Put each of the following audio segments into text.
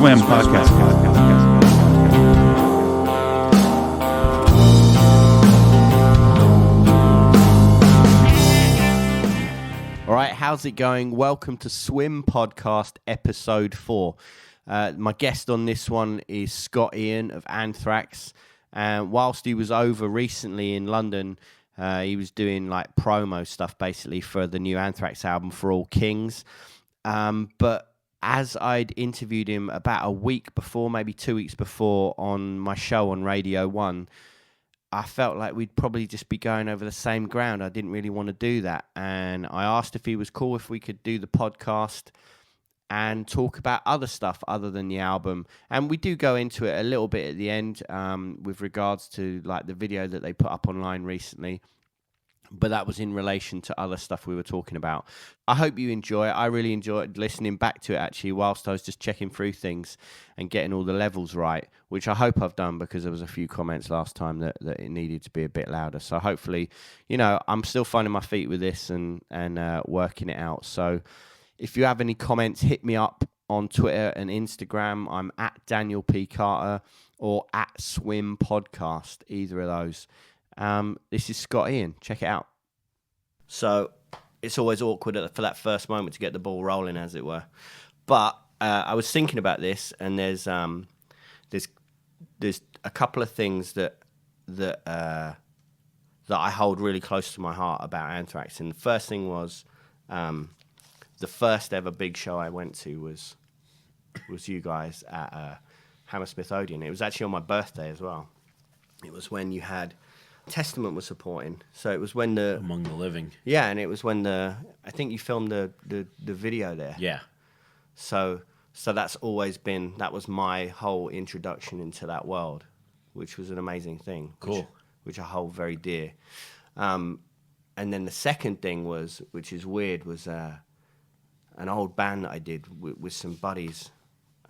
Swim Podcast. All right, how's it going? Welcome to Swim Podcast Episode 4. My guest on this one is Scott Ian of Anthrax. Whilst he was over recently in London, he was doing like promo stuff basically for the new Anthrax album, For All Kings. But as I'd interviewed him about a week before, maybe 2 weeks before, on my show on Radio 1, I felt like we'd probably just be going over the same ground. I didn't really want to do that. And I asked if he was cool, if we could do the podcast and talk about other stuff other than the album. And we do go into it a little bit at the end with regards to like the video that they put up online recently. But that was in relation to other stuff we were talking about. I hope you enjoy it. I really enjoyed listening back to it, actually, whilst I was just checking through things and getting all the levels right, which I hope I've done because there was a few comments last time that it needed to be a bit louder. So hopefully, you know, I'm still finding my feet with this and working it out. So if you have any comments, hit me up on Twitter and Instagram. I'm at Daniel P. Carter or at Swim Podcast, either of those. This is Scott Ian. Check it out. So it's always awkward for that first moment to get the ball rolling, as it were. But I was thinking about this, and there's a couple of things that I hold really close to my heart about Anthrax. And the first thing was the first ever big show I went to was you guys at Hammersmith Odeon. It was actually on my birthday as well. It was when you had Testament was supporting, so it was when the Among the Living. Yeah, and it was when I think you filmed the video there. Yeah. So that's always been, that was my whole introduction into that world, which was an amazing thing. Cool. Which I hold very dear. And then the second thing was, which is weird, was an old band that I did with some buddies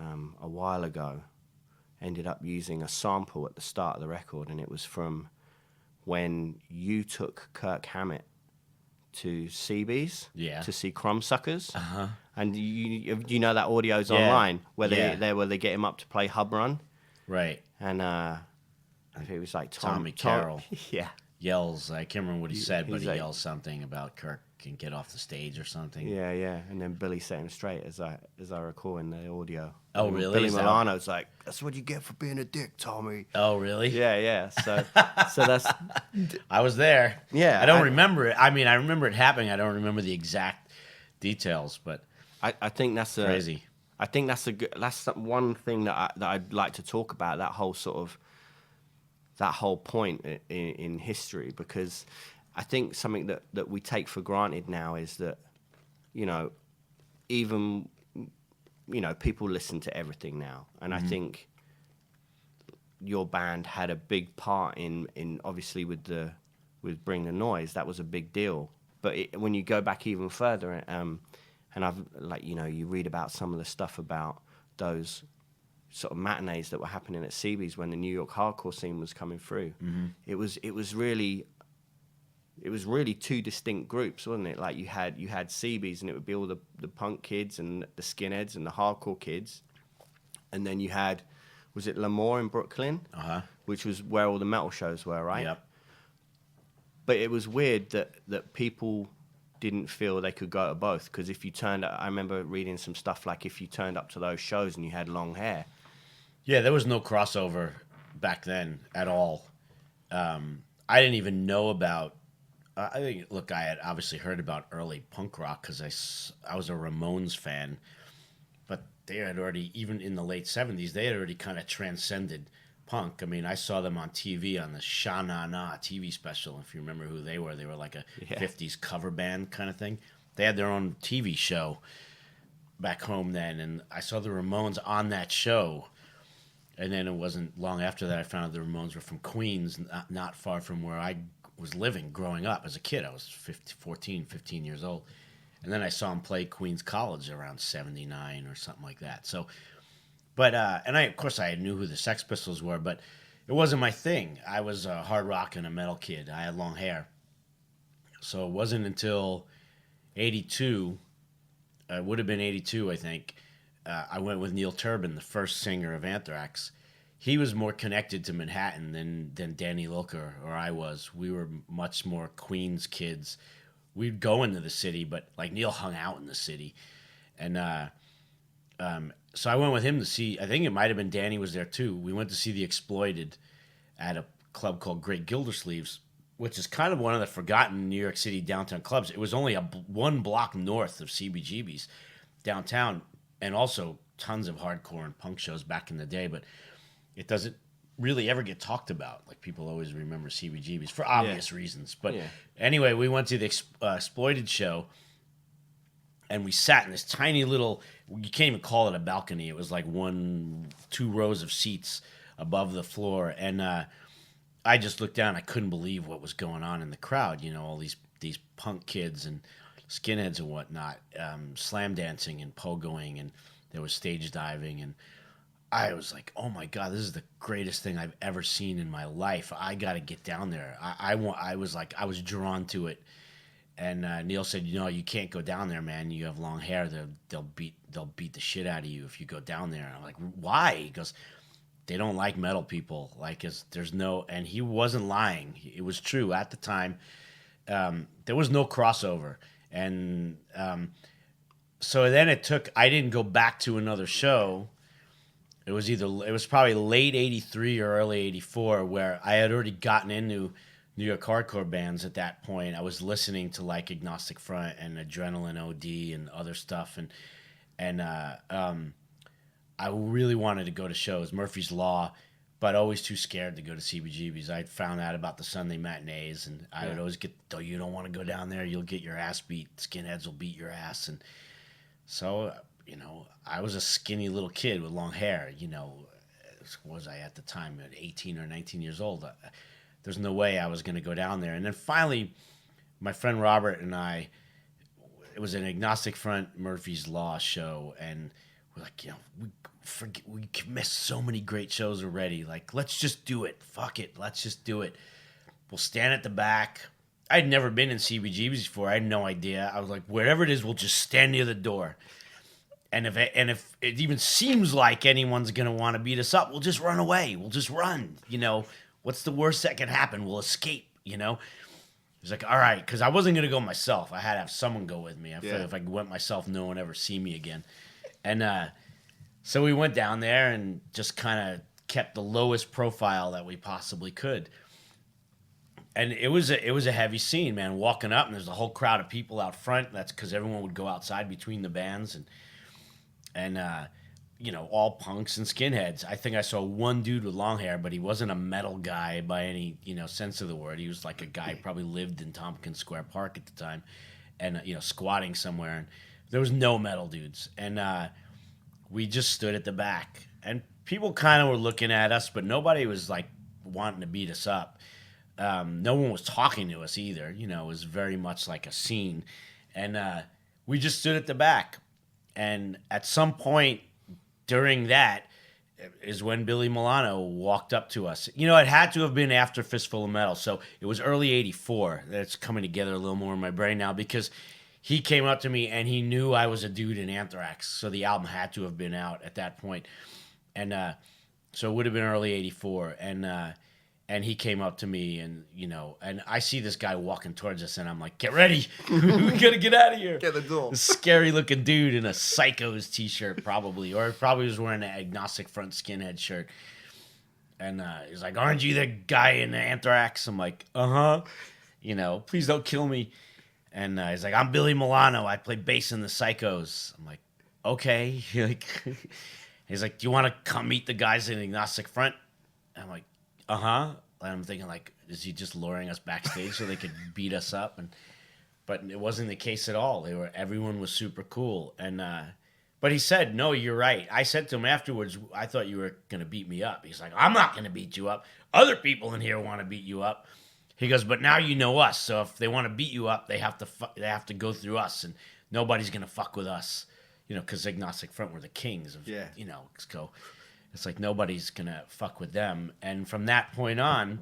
a while ago. Ended up using a sample at the start of the record, and it was from when you took Kirk Hammett to CB's to see Crumbsuckers. Uh-huh. And you know that audio's online where they get him up to play Hub Run. Right. And I think it was like Tommy Carroll. Yeah. Yells, I can't remember what he said, but he like, yells something about Kirk can get off the stage or something. Yeah. And then Billy set him straight, as I recall in the audio. Oh, and really? Billy Milano's like, that's what you get for being a dick, Tommy. Oh, really? Yeah. So that's... I was there. Yeah. I don't remember it. I mean, I remember it happening. I don't remember the exact details, but I think that's crazy. I think that's one thing that I'd like to talk about, that whole point in history, because I think something that we take for granted now is that, you know, even, you know, people listen to everything now. And I think your band had a big part in obviously with Bring the Noise. That was a big deal. But when you go back even further, and I've, like, you know, you read about some of the stuff about those sort of matinees that were happening at CB's when the New York hardcore scene was coming through. Mm-hmm. It was really two distinct groups, wasn't it? Like you had CB's, and it would be all the punk kids and the skinheads and the hardcore kids, and then you had, was it Lemoore in Brooklyn? Uh-huh. Which was where all the metal shows were, right? Yep. But it was weird that people didn't feel they could go to both, because if you turned up, I remember reading some stuff like if you turned up to those shows and you had long hair. Yeah, there was no crossover back then at all. I didn't even know about... I think, look, I had obviously heard about early punk rock because I was a Ramones fan, but they had already, even in the late 70s, they had already kind of transcended punk. I mean, I saw them on TV on the Sha Na Na TV special, if you remember who they were. They were like a 50s cover band kind of thing. They had their own TV show back home then, and I saw the Ramones on that show. And then it wasn't long after that I found out the Ramones were from Queens, not far from where I was living growing up as a kid. I was 15 years old. And then I saw him play Queens College around 79 or something like that. So, but, and of course I knew who the Sex Pistols were, but it wasn't my thing. I was a hard rock and a metal kid. I had long hair. So it wasn't until 82, it would have been 82, I think, I went with Neil Turbin, the first singer of Anthrax. He was more connected to Manhattan than Danny Lilker or I was. We were much more Queens kids. We'd go into the city, but like Neil hung out in the city, and so I went with him to see. I think it might have been Danny was there too. We went to see the Exploited at a club called Great Gildersleeves, which is kind of one of the forgotten New York City downtown clubs. It was only one block north of CBGB's downtown, and also tons of hardcore and punk shows back in the day, but it doesn't really ever get talked about. Like, people always remember CBGB's for obvious reasons. But anyway, we went to the Exploited show, and we sat in this tiny little, you can't even call it a balcony. It was like 2 rows of seats above the floor. And I just looked down. I couldn't believe what was going on in the crowd. You know, all these punk kids and skinheads and whatnot, slam dancing and pogoing, and there was stage diving. And I was like, oh my God, this is the greatest thing I've ever seen in my life. I got to get down there. I was drawn to it. And Neil said, you know, you can't go down there, man. You have long hair. They'll beat the shit out of you if you go down there. And I'm like, why? He goes, they don't like metal people. Like, there's no, and he wasn't lying. It was true at the time. There was no crossover. And so then I didn't go back to another show. It was probably late 83 or early 84 where I had already gotten into New York hardcore bands at that point. I was listening to like Agnostic Front and Adrenaline OD and other stuff. And I really wanted to go to shows, Murphy's Law, but always too scared to go to CBGB's. I'd found out about the Sunday matinees, and I would always get, though, you don't want to go down there, you'll get your ass beat. Skinheads will beat your ass. And so, you know, I was a skinny little kid with long hair, you know, was I at the time, at 18 or 19 years old. There's no way I was going to go down there. And then finally, my friend Robert and I, it was an Agnostic Front Murphy's Law show, and we're like, you know, we missed so many great shows already. Like, let's just do it. Fuck it. Let's just do it. We'll stand at the back. I'd never been in CBGB's before. I had no idea. I was like, wherever it is, we'll just stand near the door. And if it even seems like anyone's going to want to beat us up, we'll just run away. We'll just run. You know, what's the worst that can happen? We'll escape, you know? He's like, all right, because I wasn't going to go myself. I had to have someone go with me. I felt if I went myself, no one ever see me again. And so we went down there and just kind of kept the lowest profile that we possibly could. And it was a heavy scene, man. Walking up, and there's a whole crowd of people out front. That's because everyone would go outside between the bands, and you know, all punks and skinheads. I think I saw one dude with long hair, but he wasn't a metal guy by any, you know, sense of the word. He was like a guy who probably lived in Tompkins Square Park at the time, and you know, squatting somewhere. And there was no metal dudes, and we just stood at the back, and people kind of were looking at us, but nobody was like wanting to beat us up. No one was talking to us either. You know, it was very much like a scene, and we just stood at the back. And at some point during that is when Billy Milano walked up to us. You know, it had to have been after Fistful of Metal, so it was early '84. That's coming together a little more in my brain now, because he came up to me and he knew I was a dude in Anthrax, so the album had to have been out at that point. And so it would have been early '84. And he came up to me, and, you know, and I see this guy walking towards us, and I'm like, get ready. We gotta get out of here. Get the door. This scary looking dude in a Psychos t-shirt, probably, or probably was wearing an Agnostic Front skinhead shirt. And he's like, aren't you the guy in Anthrax? I'm like, uh-huh. You know, please don't kill me. And he's like, I'm Billy Milano. I play bass in the Psychos. I'm like, okay. He's like, do you want to come meet the guys in Agnostic Front? And I'm like, uh-huh. And I'm thinking, like, is he just luring us backstage so they could beat us up? But it wasn't the case at all. Everyone was super cool. And but he said, no, you're right. I said to him afterwards, I thought you were going to beat me up. He's like, I'm not going to beat you up. Other people in here want to beat you up. He goes, but now you know us. So if they want to beat you up, they have to go through us, and nobody's going to fuck with us. You know, because Agnostic Front were the kings of, you know, so it's like nobody's going to fuck with them. And from that point on,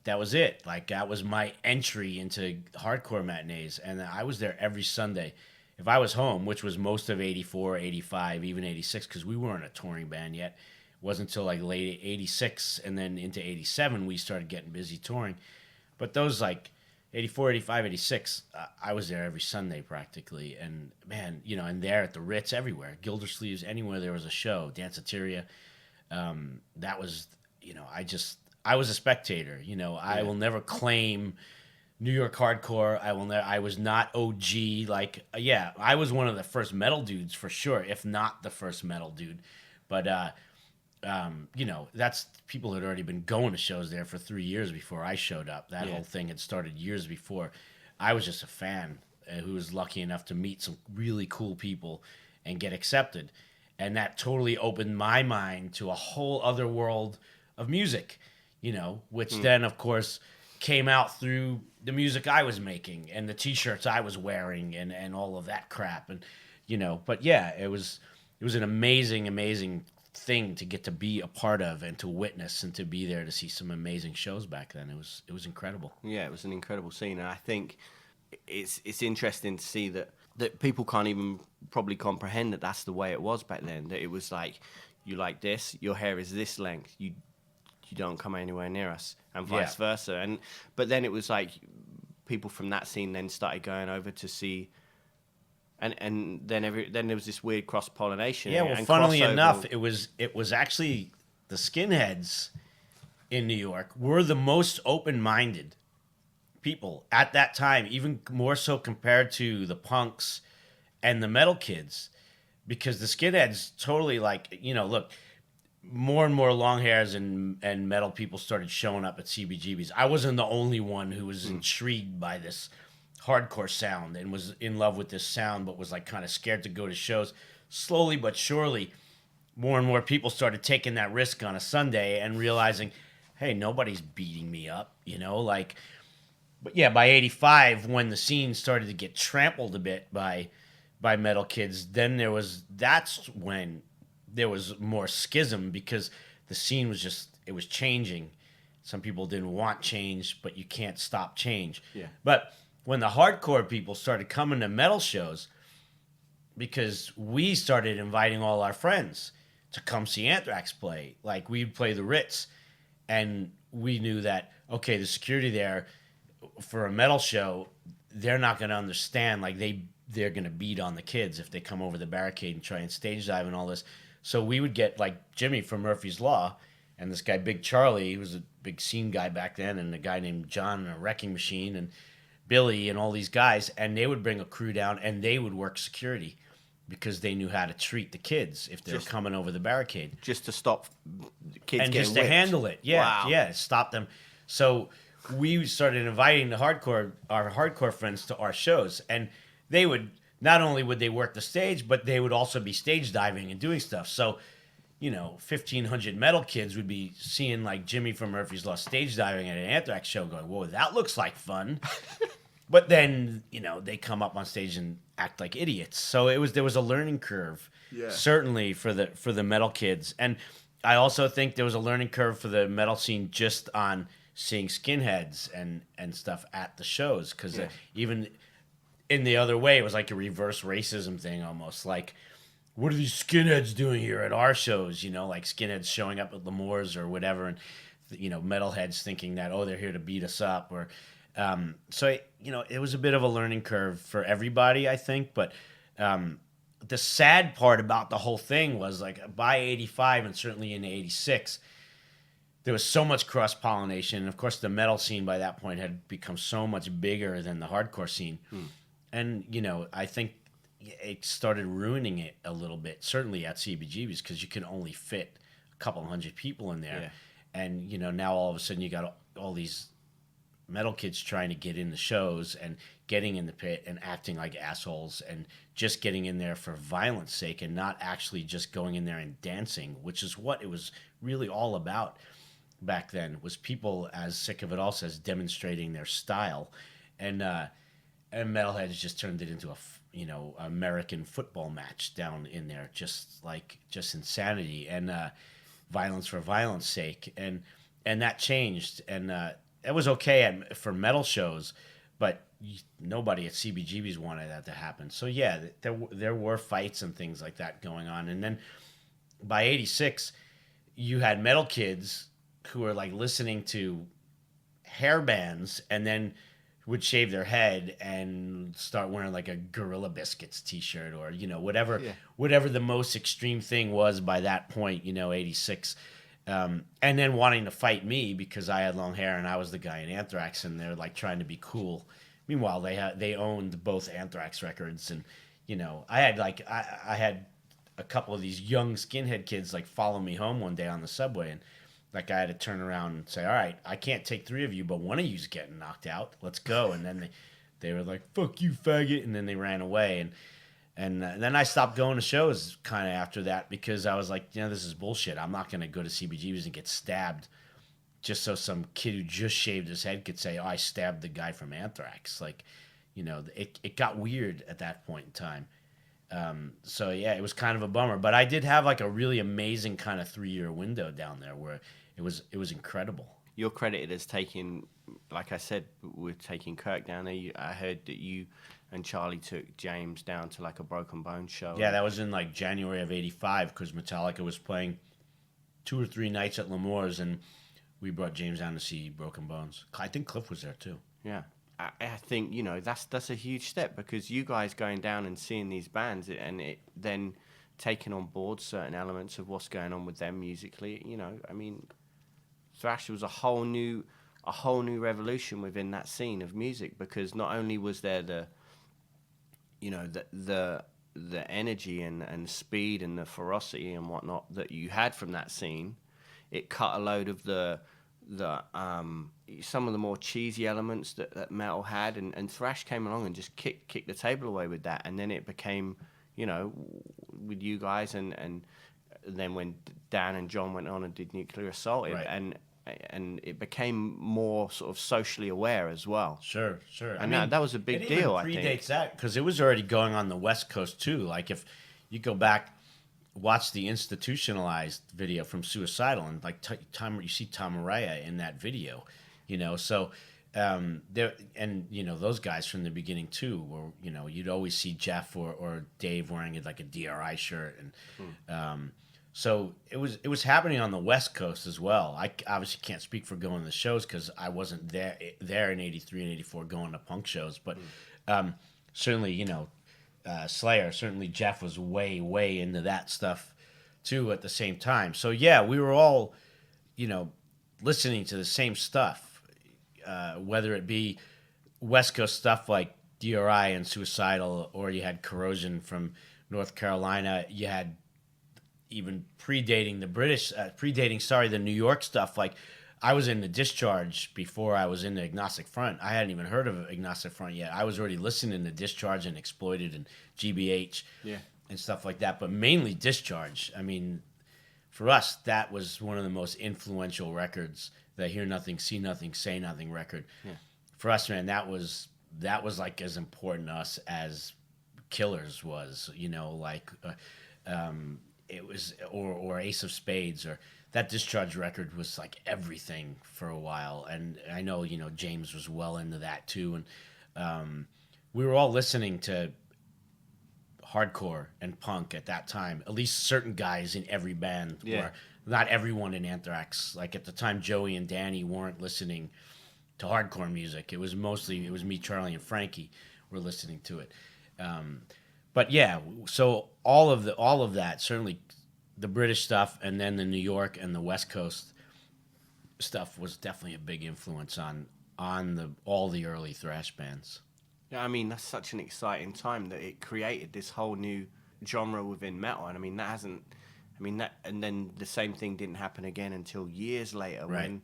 that was it. Like, that was my entry into hardcore matinees. And I was there every Sunday. if I was home, which was most of 84, 85, even 86, because we weren't a touring band yet. It wasn't until like late 86 and then into 87 we started getting busy touring. But those like 84, 85, 86, I was there every Sunday practically. And man, and there at the Ritz, everywhere, Gildersleeves, anywhere there was a show, Danceteria. That was, I was a spectator. I will never claim New York hardcore. I was not OG. Like, yeah, I was one of the first metal dudes for sure, if not the first metal dude. But that's people had already been going to shows there for 3 years before I showed up. That whole thing had started years before. I was just a fan who was lucky enough to meet some really cool people and get accepted. And that totally opened my mind to a whole other world of music, which then, of course, came out through the music I was making and the T-shirts I was wearing and all of that crap. And, but yeah, it was an amazing, amazing thing to get to be a part of and to witness and to be there to see some amazing shows back then. It was incredible. Yeah, it was an incredible scene, and I think it's interesting to see that people can't even probably comprehend that that's the way it was back then. That it was like, you like this, your hair is this length, you don't come anywhere near us, and vice versa. But then it was like people from that scene then started going over to see. And then there was this weird cross pollination. Yeah, well, and funnily crossover. enough, it was actually the skinheads in New York were the most open-minded people at that time, even more so compared to the punks and the metal kids, because the skinheads totally look, more and more long hairs and metal people started showing up at CBGBs. I wasn't the only one who was intrigued by this hardcore sound and was in love with this sound, but was like kind of scared to go to shows. Slowly but surely, more and more people started taking that risk on a Sunday and realizing, hey, nobody's beating me up, But yeah, by 85, when the scene started to get trampled a bit by metal kids, then that's when there was more schism, because the scene was it was changing. Some people didn't want change, but you can't stop change. Yeah. But when the hardcore people started coming to metal shows, because we started inviting all our friends to come see Anthrax play. Like, we'd play the Ritz, and we knew that, okay, the security there for a metal show, they're not going to understand. Like, they're going to beat on the kids if they come over the barricade and try and stage dive and all this. So we would get, like, Jimmy from Murphy's Law and this guy, Big Charlie, who was a big scene guy back then, and a guy named John and a Wrecking Machine, and Billy and all these guys, and they would bring a crew down and they would work security because they knew how to treat the kids if they were coming over the barricade. Just to stop kids and getting just to whipped. handle it. Yeah, Wow. yeah, stop them. So we started inviting our hardcore friends to our shows, and they would, not only would they work the stage, but they would also be stage diving and doing stuff. So, 1,500 metal kids would be seeing like Jimmy from Murphy's Law stage diving at an Anthrax show going, whoa, that looks like fun. But then, they come up on stage and act like idiots. So there was a learning curve, certainly for the metal kids. And I also think there was a learning curve for the metal scene just on seeing skinheads and stuff at the shows. Because even in the other way, it was like a reverse racism thing almost. Like, what are these skinheads doing here at our shows? Like skinheads showing up at L'Amour's or whatever. And, metalheads thinking that, oh, they're here to beat us up. Or so, it was a bit of a learning curve for everybody, I think. But the sad part about the whole thing was, like, by 85 and certainly in 86, there was so much cross-pollination. And, of course, the metal scene by that point had become so much bigger than the hardcore scene. And, I think it started ruining it a little bit, certainly at CBGB's, because you can only fit a couple hundred people in there. Yeah. And, now all of a sudden you got all these metal kids trying to get in the shows and getting in the pit and acting like assholes and just getting in there for violence sake and not actually just going in there and dancing, which is what it was really all about back then, was people, as Sick of It All says, demonstrating their style. And metalheads just turned it into a American football match down in there, just insanity and violence for violence sake. And that changed. And it was okay for metal shows, but nobody at CBGB's wanted that to happen. So yeah, there were fights and things like that going on. And then by '86, you had metal kids who were like listening to hair bands and then would shave their head and start wearing like a Gorilla Biscuits t-shirt or whatever the most extreme thing was by that point, '86. And then wanting to fight me because I had long hair and I was the guy in Anthrax, and they're like trying to be cool. Meanwhile, they owned both Anthrax records, and I had a couple of these young skinhead kids like follow me home one day on the subway, and like I had to turn around and say, "All right, I can't take three of you, but one of you's getting knocked out. Let's go." And then they were like, "Fuck you, faggot," and then they ran away. And then I stopped going to shows kind of after that because I was like, this is bullshit. I'm not going to go to CBGB's and get stabbed just so some kid who just shaved his head could say, "Oh, I stabbed the guy from Anthrax." Like, it got weird at that point in time. So yeah, it was kind of a bummer. But I did have like a really amazing kind of 3-year window down there where it was incredible. You're credited as taking, like I said, with taking Kirk down there. I heard that you and Charlie took James down to like a Broken Bones show. Yeah, that was in like January of '85 because Metallica was playing 2 or 3 nights at L'Amour's, and we brought James down to see Broken Bones. I think Cliff was there too. Yeah. I think, that's a huge step because you guys going down and seeing these bands and it then taking on board certain elements of what's going on with them musically, I mean, thrash was a whole new revolution within that scene of music because not only was there the energy and speed and the ferocity and whatnot that you had from that scene, it cut a load of the some of the more cheesy elements that metal had, and thrash came along and just kicked the table away with that, and then it became, with you guys, and then when Dan and John went on and did Nuclear Assault, Right. and it became more sort of socially aware as well. Sure. And that was a big deal, I think. It predates that because it was already going on the West Coast too. Like if you go back, watch the Institutionalized video from Suicidal, and like you see Tom Araya in that video, So there, and those guys from the beginning too were, you'd always see Jeff or Dave wearing like a DRI shirt, and so it was happening on the West Coast as well. I obviously can't speak for going to the shows because I wasn't there in '83 and '84 going to punk shows, but certainly Slayer, certainly Jeff was way into that stuff too at the same time. So yeah, we were all listening to the same stuff, whether it be West Coast stuff like DRI and Suicidal, or you had Corrosion from North Carolina. You had even predating the New York stuff. Like I was in the Discharge before I was in the Agnostic Front. I hadn't even heard of Agnostic Front yet. I was already listening to Discharge and Exploited and GBH and stuff like that, but mainly Discharge. I mean, for us, that was one of the most influential records, the Hear Nothing, See Nothing, Say Nothing record. Yeah. For us, man, that was like as important to us as Killers was, it was, or Ace of Spades, or that Discharge record was like everything for a while. And I know, James was well into that too. And we were all listening to hardcore and punk at that time, at least certain guys in every band were. Not everyone in Anthrax. Like at the time, Joey and Danny weren't listening to hardcore music. It was me, Charlie, and Frankie were listening to it. But yeah, so all of that, certainly the British stuff and then the New York and the West Coast stuff was definitely a big influence on all the early thrash bands. Yeah, I mean, that's such an exciting time that it created this whole new genre within metal. And I mean, and then the same thing didn't happen again until years later, right,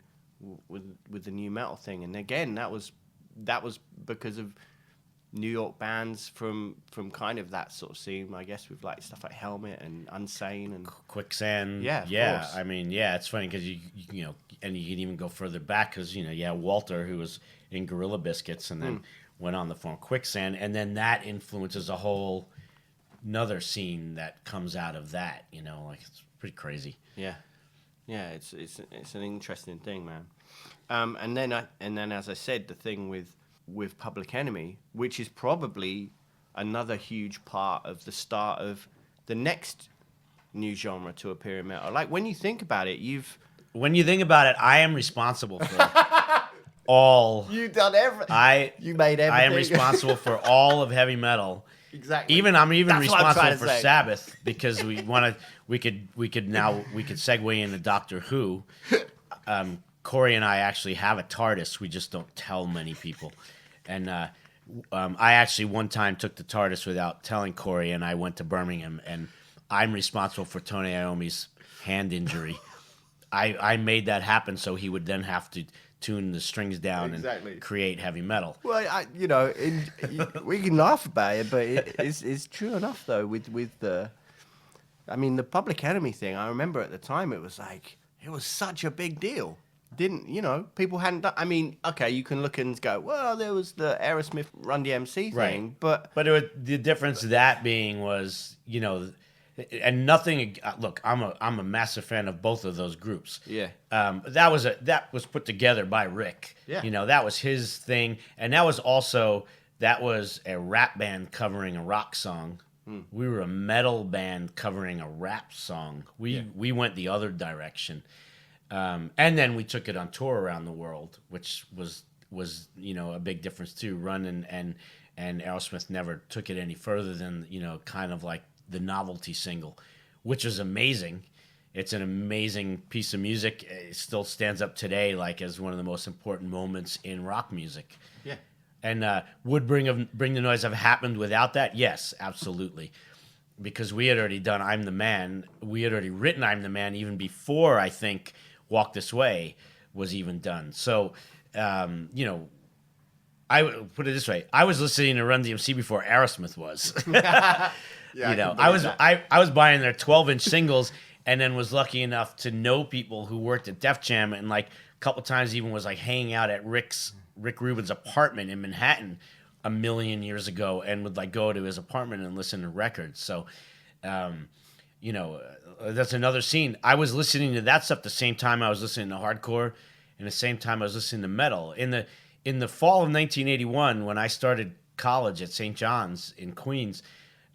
when with the new metal thing. And again, that was because of New York bands from kind of that sort of scene, I guess, with like stuff like Helmet and Unsane and Quicksand. Yeah, of course. I mean, yeah, it's funny because you and you can even go further back because Walter, who was in Gorilla Biscuits and then went on to form Quicksand, and then that influences a whole another scene that comes out of that. Like it's pretty crazy. Yeah, it's an interesting thing, man. And then as I said, the thing with with Public Enemy, which is probably another huge part of the start of the next new genre to appear in metal. Like, when you think about it, When you think about it, I am responsible for all. you've done everything. You made everything. I am responsible for all of heavy metal. Exactly. I'm even That's what I'm trying responsible to for say. Sabbath because we could segue into Doctor Who. Corey and I actually have a TARDIS. We just don't tell many people. And I actually one time took the TARDIS without telling Corey, and I went to Birmingham, and I'm responsible for Tony Iommi's hand injury. I made that happen so he would then have to tune the strings down and create heavy metal. Well, we can laugh about it, but it's true enough though. With the Public Enemy thing, I remember at the time it was such a big deal. People hadn't done. Okay, you can look and go, well, there was the Aerosmith Run DMC thing, but the difference of that being was, and nothing. Look, I'm a massive fan of both of those groups. Yeah. That was put together by Rick. Yeah. That was his thing, and that was a rap band covering a rock song. We were a metal band covering a rap song. We went the other direction, and then we took it on tour around the world, which was a big difference too. Run and Aerosmith never took it any further than kind of like the novelty single, which is amazing. It's an amazing piece of music. It still stands up today like as one of the most important moments in rock music. Yeah. And would Bring the Noise have happened without that? Yes, absolutely. Because we had already done I'm the Man. We had already written I'm the Man even before, I think, Walk This Way was even done. So, I would put it this way. I was listening to Run DMC before Aerosmith was. Yeah, I was buying their 12-inch singles and then was lucky enough to know people who worked at Def Jam and like a couple times even was like hanging out at Rick Rubin's apartment in Manhattan a million years ago and would like go to his apartment and listen to records. So, that's another scene. I was listening to that stuff the same time I was listening to hardcore and the same time I was listening to metal. In the fall of 1981, when I started college at St. John's in Queens,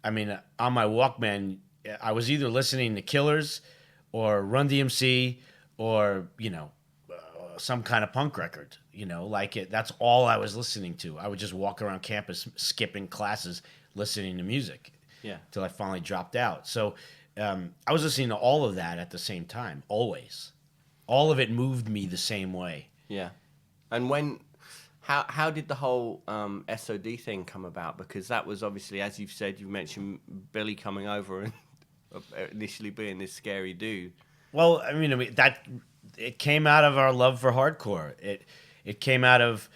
on my Walkman, I was either listening to Killers or Run DMC or, some kind of punk record, that's all I was listening to. I would just walk around campus skipping classes, listening to music. Yeah. Till I finally dropped out. So I was listening to all of that at the same time, always. All of it moved me the same way. Yeah. And how did the whole SOD thing come about? Because that was obviously, as you've said, you mentioned Billy coming over and initially being this scary dude. Well, that it came out of our love for hardcore. It came out of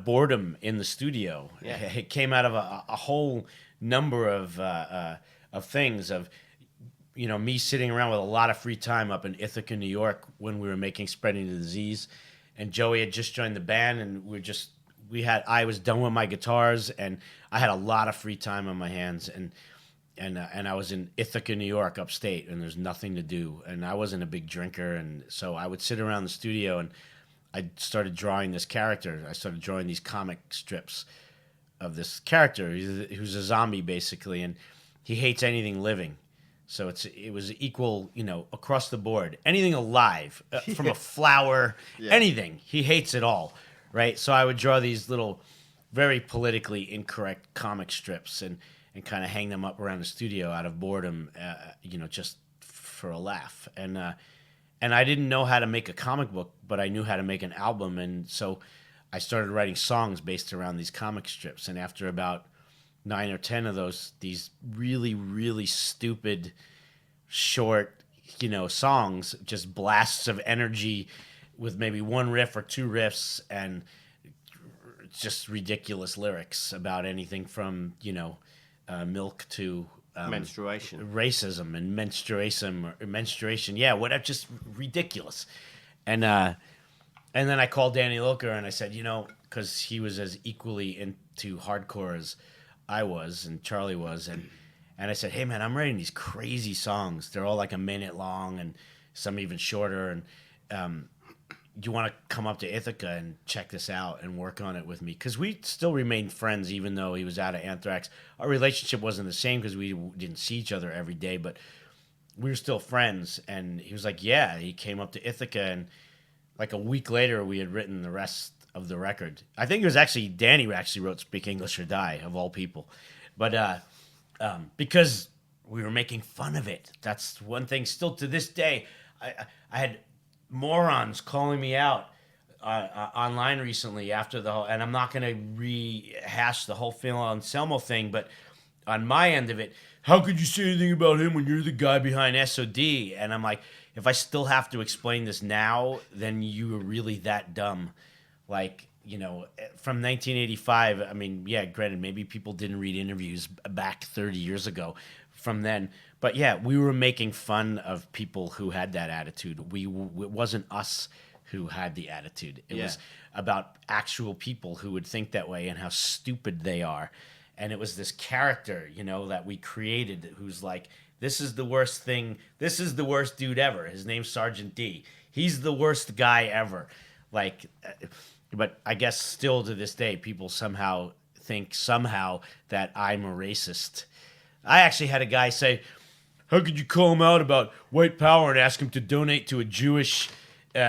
boredom in the studio. Yeah. It came out of a whole number of things of me sitting around with a lot of free time up in Ithaca, New York when we were making Spreading the Disease. And Joey had just joined the band, and I was done with my guitars, and I had a lot of free time on my hands, and I was in Ithaca, New York, upstate, and there's nothing to do, and I wasn't a big drinker, and so I would sit around the studio, and I started drawing this character. I started drawing these comic strips of this character who's a zombie basically, and he hates anything living. So it was equal, across the board. Anything alive, from a flower, anything. He hates it all, right? So I would draw these little, very politically incorrect comic strips and kind of hang them up around the studio out of boredom, just for a laugh. And I didn't know how to make a comic book, but I knew how to make an album. And so I started writing songs based around these comic strips. And after about 9 or 10 of these really, really stupid, short, songs, just blasts of energy with maybe one riff or two riffs and just ridiculous lyrics about anything from, milk to menstruation, racism and menstruation. Yeah, whatever, just ridiculous. And then I called Danny Loker and I said, because he was as equally into hardcore as I was and Charlie was, and I said, hey man, I'm writing these crazy songs. They're all like a minute long and some even shorter, and do you want to come up to Ithaca and check this out and work on it with me? Because we still remained friends, even though he was out of Anthrax. Our relationship wasn't the same because we didn't see each other every day, but we were still friends. And he was like, yeah, he came up to Ithaca, and like a week later, we had written the rest of the record. I think it was actually Danny who actually wrote "Speak English or Die" of all people, but because we were making fun of it. That's one thing. Still to this day, I had morons calling me out online recently after the whole. And I'm not going to rehash the whole Phil Anselmo thing, but on my end of it, how could you say anything about him when you're the guy behind SOD? And I'm like, if I still have to explain this now, then you were really that dumb. Like, from 1985, I mean, yeah, granted, maybe people didn't read interviews back 30 years ago from then. But yeah, we were making fun of people who had that attitude. It wasn't us who had the attitude. It was about actual people who would think that way and how stupid they are. And it was this character, that we created who's like, this is the worst thing. This is the worst dude ever. His name's Sergeant D. He's the worst guy ever. Like, but I guess still to this day, people think that I'm a racist. I actually had a guy say, how could you call him out about white power and ask him to donate to a Jewish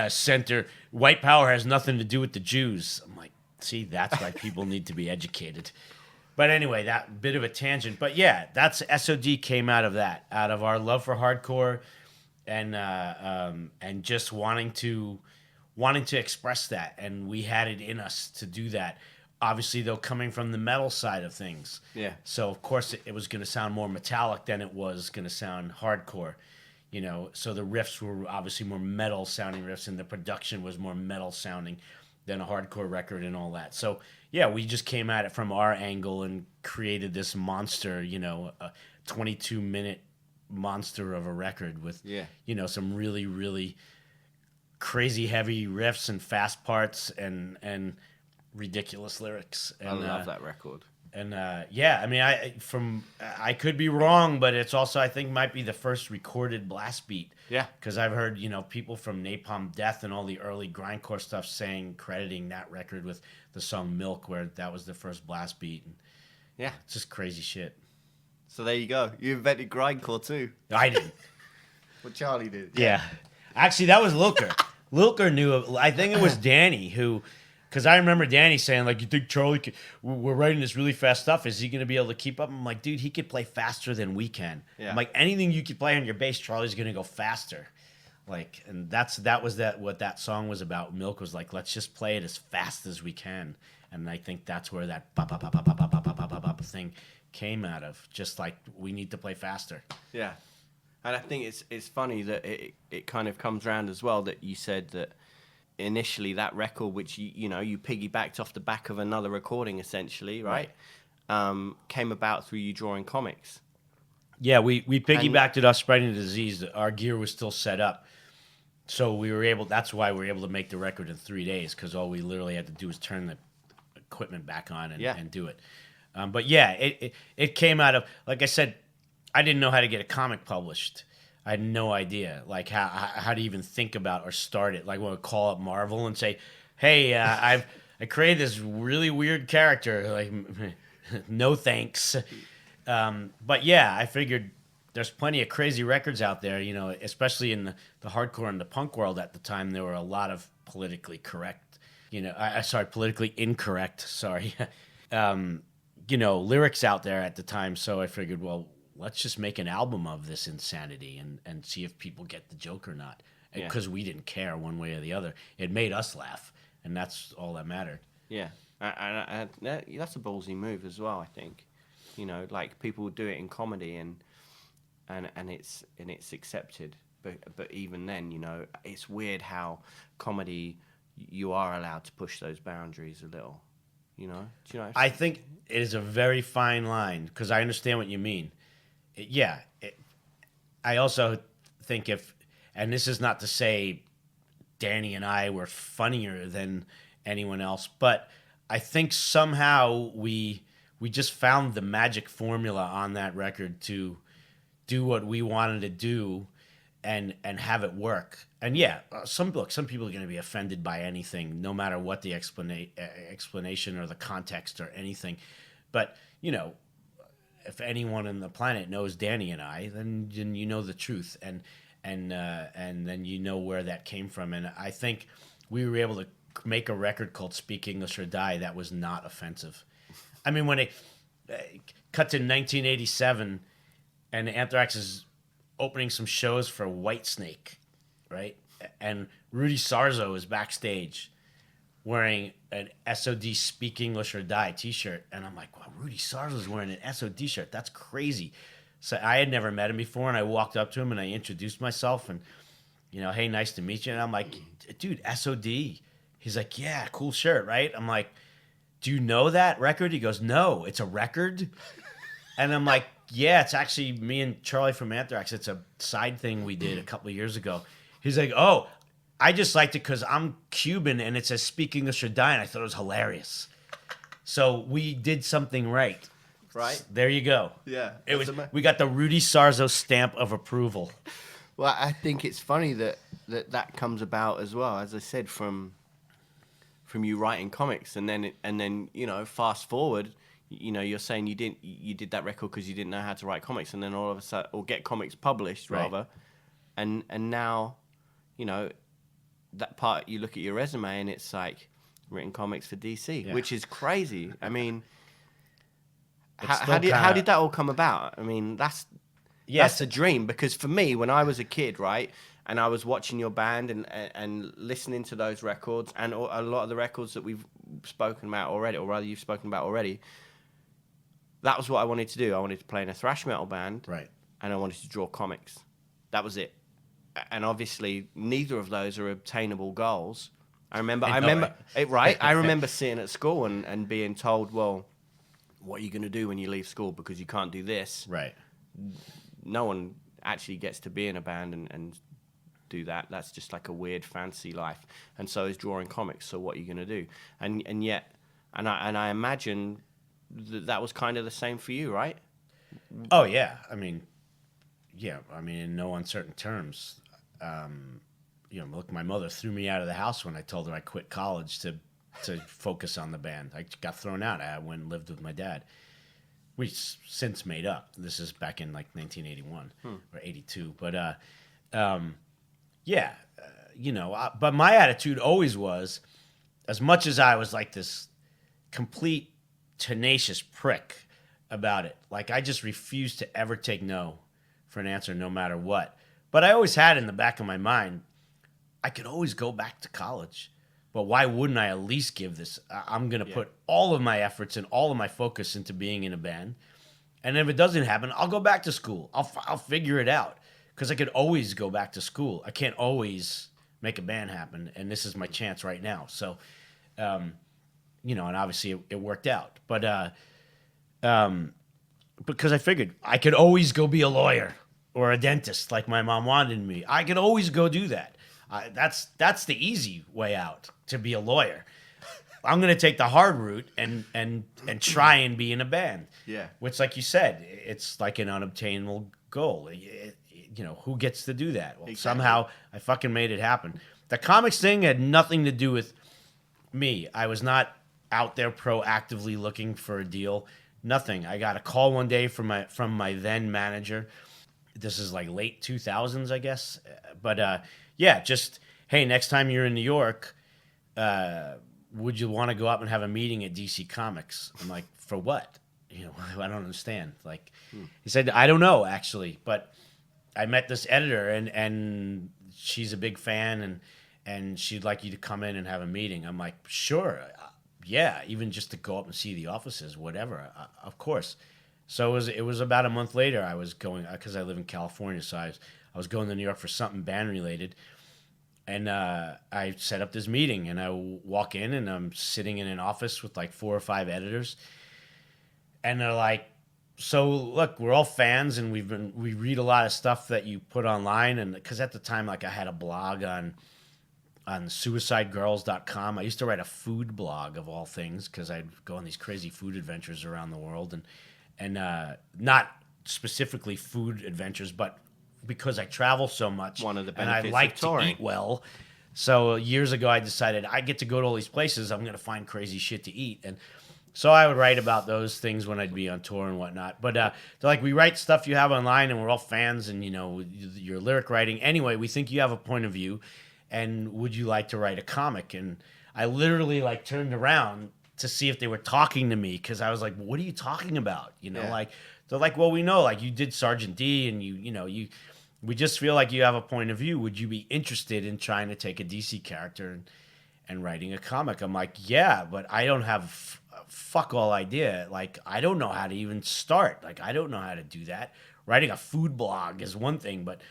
center? White power has nothing to do with the Jews. I'm like, see, that's why people need to be educated. But anyway, that bit of a tangent. But yeah, that's SOD came out of that, out of our love for hardcore, and just wanting to express that, and we had it in us to do that. Obviously, though, coming from the metal side of things. Yeah. So, of course, it was going to sound more metallic than it was going to sound hardcore. So the riffs were obviously more metal sounding riffs, and the production was more metal sounding than a hardcore record and all that. So, yeah, we just came at it from our angle and created this monster, a 22-minute monster of a record with, some really, really crazy heavy riffs and fast parts and ridiculous lyrics. And, I love that record. And I mean, I could be wrong, but it's also, I think, might be the first recorded blast beat. Yeah. Because I've heard, people from Napalm Death and all the early grindcore stuff crediting that record with the song Milk, where that was the first blast beat. And yeah. It's just crazy shit. So there you go. You invented grindcore too. I didn't. Well, Charlie did. Yeah. Actually, that was Lilker. Lilker knew. I think it was Danny who... Because I remember Danny saying, like, you think Charlie we're writing this really fast stuff. Is he going to be able to keep up? I'm like, dude, he could play faster than we can. Yeah. I'm like, anything you could play on your bass, Charlie's going to go faster. Like, and what that song was about. Milk was like, let's just play it as fast as we can. And I think that's where that ba ba ba ba ba ba ba ba ba ba thing came out of. Just like, we need to play faster. Yeah. And I think it's funny that it kind of comes around as well that you said that initially that record, which you piggybacked off the back of another recording essentially, right? Came about through you drawing comics. Yeah, we piggybacked it off Spreading the Disease. Our gear was still set up, so that's why we were able to make the record in 3 days, because all we literally had to do was turn the equipment back on and do it. But yeah, it came out of, like I said, I didn't know how to get a comic published. I had no idea, like, how to even think about or start it. Like, when I would call up Marvel and say, hey, I created this really weird character. Like, no thanks. But yeah, I figured there's plenty of crazy records out there, especially in the hardcore and the punk world at the time. There were a lot of politically incorrect, lyrics out there at the time. So I figured, well, let's just make an album of this insanity and see if people get the joke or not. Because we didn't care one way or the other. It made us laugh, and that's all that mattered. Yeah, and that's a ballsy move as well, I think. Like, people do it in comedy and it's accepted. But even then, it's weird how comedy, you are allowed to push those boundaries a little. Do you know? I think it is a very fine line, because I understand what you mean. I also think and this is not to say Danny and I were funnier than anyone else, but I think somehow we just found the magic formula on that record to do what we wanted to do and have it work. And yeah, some people are going to be offended by anything, no matter what the explanation or the context or anything. But if anyone on the planet knows Danny and I, then you know the truth, and then you know where that came from. And I think we were able to make a record called "Speak English or Die" that was not offensive. I mean, when it cut to 1987, and Anthrax is opening some shows for Whitesnake, right? And Rudy Sarzo is backstage wearing an SOD "Speak English or Die" T-shirt, and I'm like, wow, Rudy Sarzo's wearing an SOD shirt. That's crazy. So I had never met him before, and I walked up to him and I introduced myself, and hey, nice to meet you. And I'm like, dude, SOD. He's like, yeah, cool shirt, right? I'm like, do you know that record? He goes, no, it's a record. And I'm like, yeah, it's actually me and Charlie from Anthrax. It's a side thing we did a couple of years ago. He's like, oh, I just liked it because I'm Cuban and it says "Speak English or Die," and I thought it was hilarious. So we did something right. Right. There you go. Yeah. We got the Rudy Sarzo stamp of approval. Well, I think it's funny that comes about as well, as I said, from you writing comics, and then fast forward, you're saying you did that record because you didn't know how to write comics, and then all of a sudden, or get comics published rather, and now, that part, you look at your resume and it's like written comics for DC, which is crazy. I mean, how did that all come about? I mean, that's a dream, because for me, when I was a kid, right, and I was watching your band and listening to those records, and a lot of the records that we've spoken about already, or rather you've spoken about already, that was what I wanted to do. I wanted to play in a thrash metal band, right, and I wanted to draw comics. That was it. And obviously, neither of those are obtainable goals. I remember sitting at school and being told, well, what are you going to do when you leave school, because you can't do this? Right. No one actually gets to be in a band and do that. That's just like a weird fancy life. And so is drawing comics. So what are you going to do? And yet, I imagine that was kind of the same for you, right? Oh yeah. I mean, in no uncertain terms. Look, my mother threw me out of the house when I told her I quit college to focus on the band. I got thrown out. I went and lived with my dad. We since made up. This is back in like 1981 or 82. But but my attitude always was, as much as I was like this complete tenacious prick about it, like I just refused to ever take no for an answer, no matter what. But I always had in the back of my mind, I could always go back to college. But why wouldn't I at least give this? I'm going to put all of my efforts and all of my focus into being in a band. And if it doesn't happen, I'll go back to school. I'll figure it out, because I could always go back to school. I can't always make a band happen, and this is my chance right now. So, and obviously it worked out. But because I figured I could always go be a lawyer or a dentist like my mom wanted me. I could always go do that. That's the easy way out, to be a lawyer. I'm going to take the hard route and try and be in a band. Yeah. Which, like you said, it's like an unobtainable goal. Who gets to do that? Well, exactly. Somehow I fucking made it happen. The comics thing had nothing to do with me. I was not out there proactively looking for a deal. Nothing. I got a call one day from my then manager. This is like late 2000s, I guess. But just, hey, next time you're in New York, would you want to go up and have a meeting at DC Comics? I'm like, for what? I don't understand. Like, he said, I don't know, actually. But I met this editor, and she's a big fan, and she'd like you to come in and have a meeting. I'm like, sure. Yeah, even just to go up and see the offices, whatever. Of course. So it was about a month later. I was going, because I live in California, so I was going to New York for something band related, and I set up this meeting. And I walk in, and I'm sitting in an office with like 4 or 5 editors, and they're like, "So look, we're all fans, and we read a lot of stuff that you put online." And because at the time, like, I had a blog on suicidegirls.com. I used to write a food blog, of all things, because I'd go on these crazy food adventures around the world, and not specifically food adventures, but because I travel so much. One of the and I benefits like of touring. to eat well. So years ago, I decided I get to go to all these places. I'm going to find crazy shit to eat. And so I would write about those things when I'd be on tour and whatnot. But they're like, we write stuff you have online, and we're all fans, and your lyric writing. Anyway, we think you have a point of view, and would you like to write a comic? And I literally like turned around to see if they were talking to me, because I was like, what are you talking about? Like they're like, well, we know like you did Sergeant D, and we just feel like you have a point of view. Would you be interested in trying to take a DC character and writing a comic? I'm like, yeah, but I don't have fuck all idea. Like, I don't know how to even start. Like, I don't know how to do that. Writing a food blog is one thing, but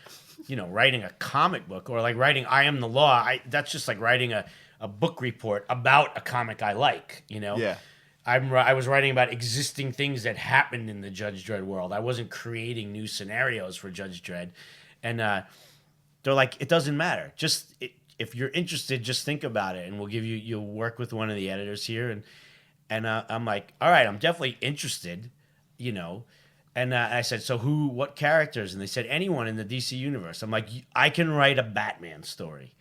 writing a comic book, or like writing I Am the Law, that's just like writing a book report about a comic I like. Yeah. I was writing about existing things that happened in the Judge Dredd world. I wasn't creating new scenarios for Judge Dredd. And they're like, it doesn't matter. If you're interested, just think about it, and you'll work with one of the editors here. And I'm like, all right, I'm definitely interested, And I said, so what characters? And they said, anyone in the DC universe. I'm like, I can write a Batman story.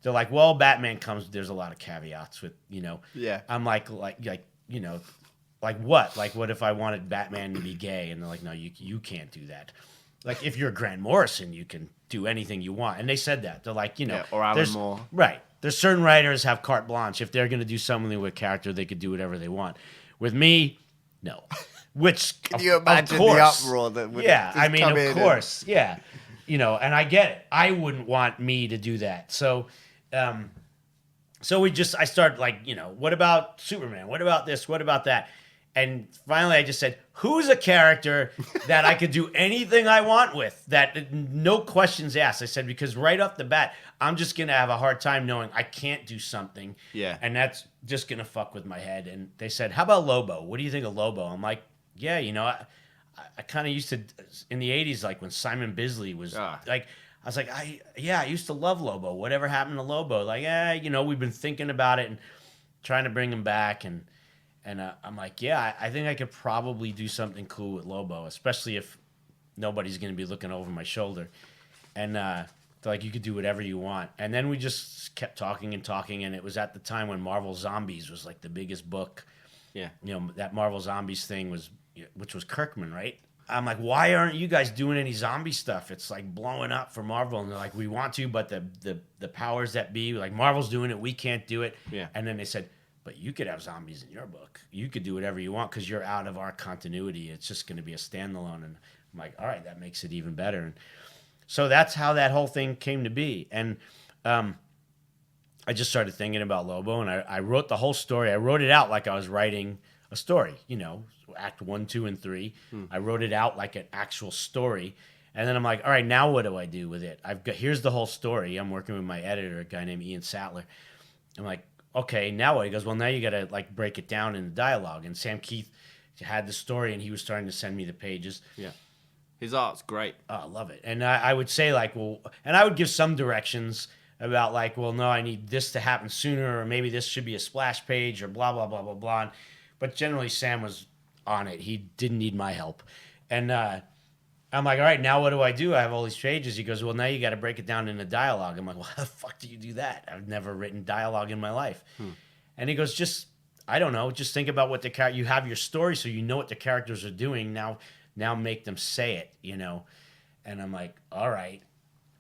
They're like, well, Batman there's a lot of caveats with, Yeah. I'm like what? Like, what if I wanted Batman to be gay? And they're like, no, you can't do that. Like, if you're Grant Morrison, you can do anything you want. And they said that. They're like, or Alan Moore. Right. There's certain writers have carte blanche. If they're going to do something with a character, they could do whatever they want. With me, no. Which, Can you imagine of course, the uproar that would of course. Yeah. And I get it. I wouldn't want me to do that. So, I started like, what about Superman? What about this? What about that? And finally, I just said, who's a character that I could do anything I want with? That no questions asked. I said, because right off the bat, I'm just going to have a hard time knowing I can't do something. Yeah. And that's just going to fuck with my head. And they said, how about Lobo? What do you think of Lobo? I'm like, yeah, I kind of used to, in the 80s, like when Simon Bisley was like, I was like, I used to love Lobo. Whatever happened to Lobo? Like, we've been thinking about it and trying to bring him back. And I'm like, yeah, I think I could probably do something cool with Lobo, especially if nobody's going to be looking over my shoulder. And they're like, you could do whatever you want. And then we just kept talking and talking. And it was at the time when Marvel Zombies was like the biggest book. Yeah. That Marvel Zombies thing which was Kirkman, right? I'm like, why aren't you guys doing any zombie stuff? It's like blowing up for Marvel. And they're like, we want to, but the powers that be, like Marvel's doing it, we can't do it. Yeah. And then they said, but you could have zombies in your book. You could do whatever you want because you're out of our continuity. It's just going to be a standalone. And I'm like, all right, that makes it even better. And so that's how that whole thing came to be. And I just started thinking about Lobo, and I wrote the whole story. I wrote it out like I was writing a story, act 1, 2, and 3. I wrote it out like an actual story. And then I'm like, all right, now what do I do with it? Here's the whole story. I'm working with my editor, a guy named Ian Sattler. I'm like, okay, now what? He goes, well, now you got to like break it down in the dialogue. And Sam Keith had the story, and he was starting to send me the pages. Yeah. His art's great. Oh, I love it. And I would say like, well, and I would give some directions about like, well, no, I need this to happen sooner, or maybe this should be a splash page, or blah, blah, blah, blah, blah. But generally, Sam was on it. He didn't need my help. And I'm like, all right, now what do I do? I have all these pages. He goes, well, now you got to break it down into dialogue. I'm like, well, how the fuck do you do that? I've never written dialogue in my life. And he goes, I don't know. Just think about what you have your story, so you know what the characters are doing. Now make them say it, And I'm like, all right.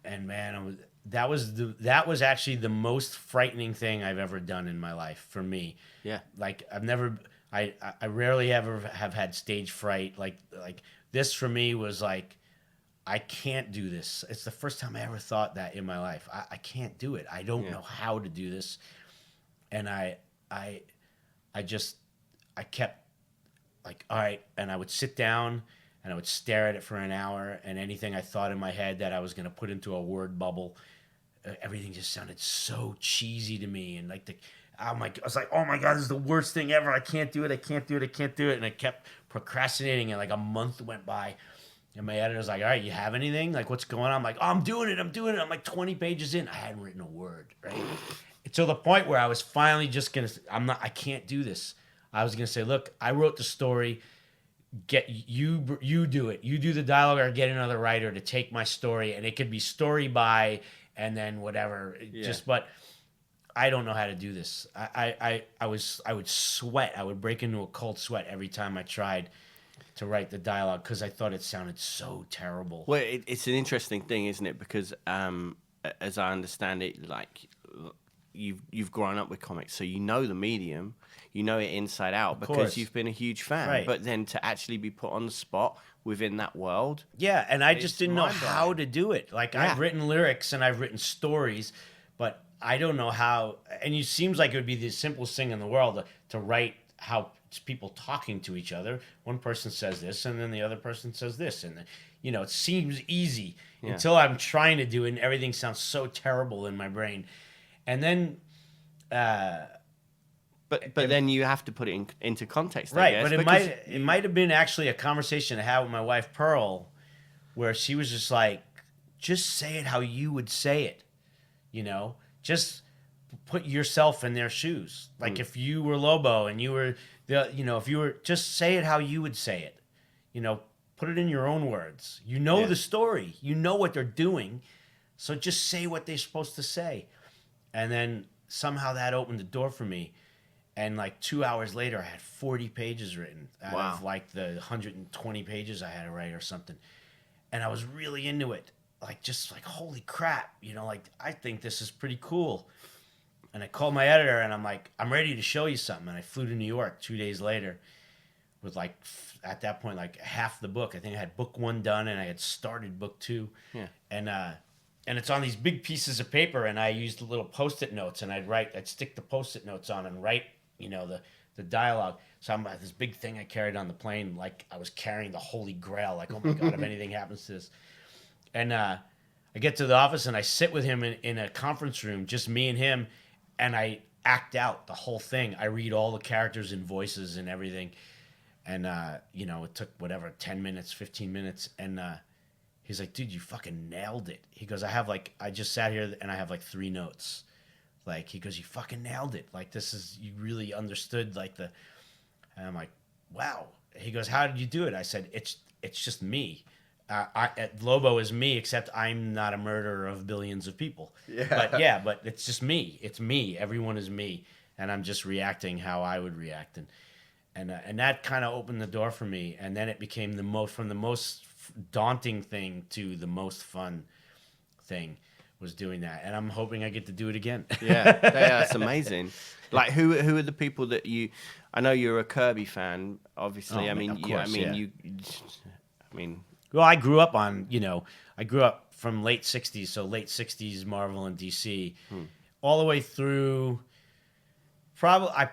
And man, that was actually the most frightening thing I've ever done in my life for me. Yeah. Like I rarely ever have had stage fright. Like this for me was like, I can't do this. It's the first time I ever thought that in my life. I can't do it. I don't know how to do this. And I kept like, all right. And I would sit down and I would stare at it for an hour, and anything I thought in my head that I was going to put into a word bubble, everything just sounded so cheesy to me. And like I was like, oh my God, this is the worst thing ever. I can't do it. I can't do it. I can't do it. And I kept procrastinating, and like a month went by, and my editor's like, all right, you have anything? Like, what's going on? I'm like, oh, I'm doing it. I'm like 20 pages in. I hadn't written a word, right? To the point where I was finally just going to, I can't do this. I was going to say, look, I wrote the story. get you do it. You do the dialogue or get another writer to take my story, and it could be story by and then whatever. Just but I don't know how to do this. I would sweat. I would break into a cold sweat every time I tried to write the dialogue because I thought it sounded so terrible. Well, it's an interesting thing, isn't it? Because as I understand it, like you've grown up with comics, so you know the medium, you know it inside out because you've been a huge fan. Right. But then to actually be put on the spot within that world, yeah, and I just didn't know how mind-blowing. to do it. Like I've written lyrics and I've written stories, but I don't know how. And it seems like it would be the simplest thing in the world to write how it's people talking to each other. One person says this, and then the other person says this, and it seems easy until I'm trying to do it, and everything sounds so terrible in my brain. And then, but then you have to put it into context, right? I guess, But it might have been actually a conversation I had with my wife Pearl, where she was just like, just say it how you would say it, just put yourself in their shoes. Like if you were Lobo and you were if you were, just say it how you would say it, put it in your own words. The story, what they're doing, so just say what they're supposed to say. And then somehow that opened the door for me. And like 2 hours later, I had 40 pages written out of like the 120 pages I had to write or something. And I was really into it. Like, just like, holy crap, like, I think this is pretty cool. And I called my editor and I'm like, I'm ready to show you something. And I flew to New York 2 days later with like, at that point, like half the book. I think I had book 1 done and I had started book 2. Yeah. And it's on these big pieces of paper, and I used the little Post-it notes, and I'd stick the Post-it notes on and write, the dialogue. So I'm this big thing I carried on the plane, like I was carrying the Holy Grail, like, oh my God, if anything happens to this. And I get to the office, and I sit with him in a conference room, just me and him, and I act out the whole thing. I read all the characters and voices and everything. And, it took, 10 minutes, 15 minutes, and he's like, dude, you fucking nailed it. He goes, I just sat here and I have like 3 notes. Like, he goes, you fucking nailed it. Like, you really understood like and I'm like, wow. He goes, how did you do it? I said, it's just me. Lobo is me, except I'm not a murderer of billions of people. But it's just me. It's me. Everyone is me. And I'm just reacting how I would react. And that kind of opened the door for me. And then it became the most daunting thing to the most fun thing was doing that, and I'm hoping I get to do it again. That's amazing. Like, who are the people that you? I know you're a Kirby fan, obviously. Well, I grew up from late '60s, so late '60s Marvel and DC, all the way through. I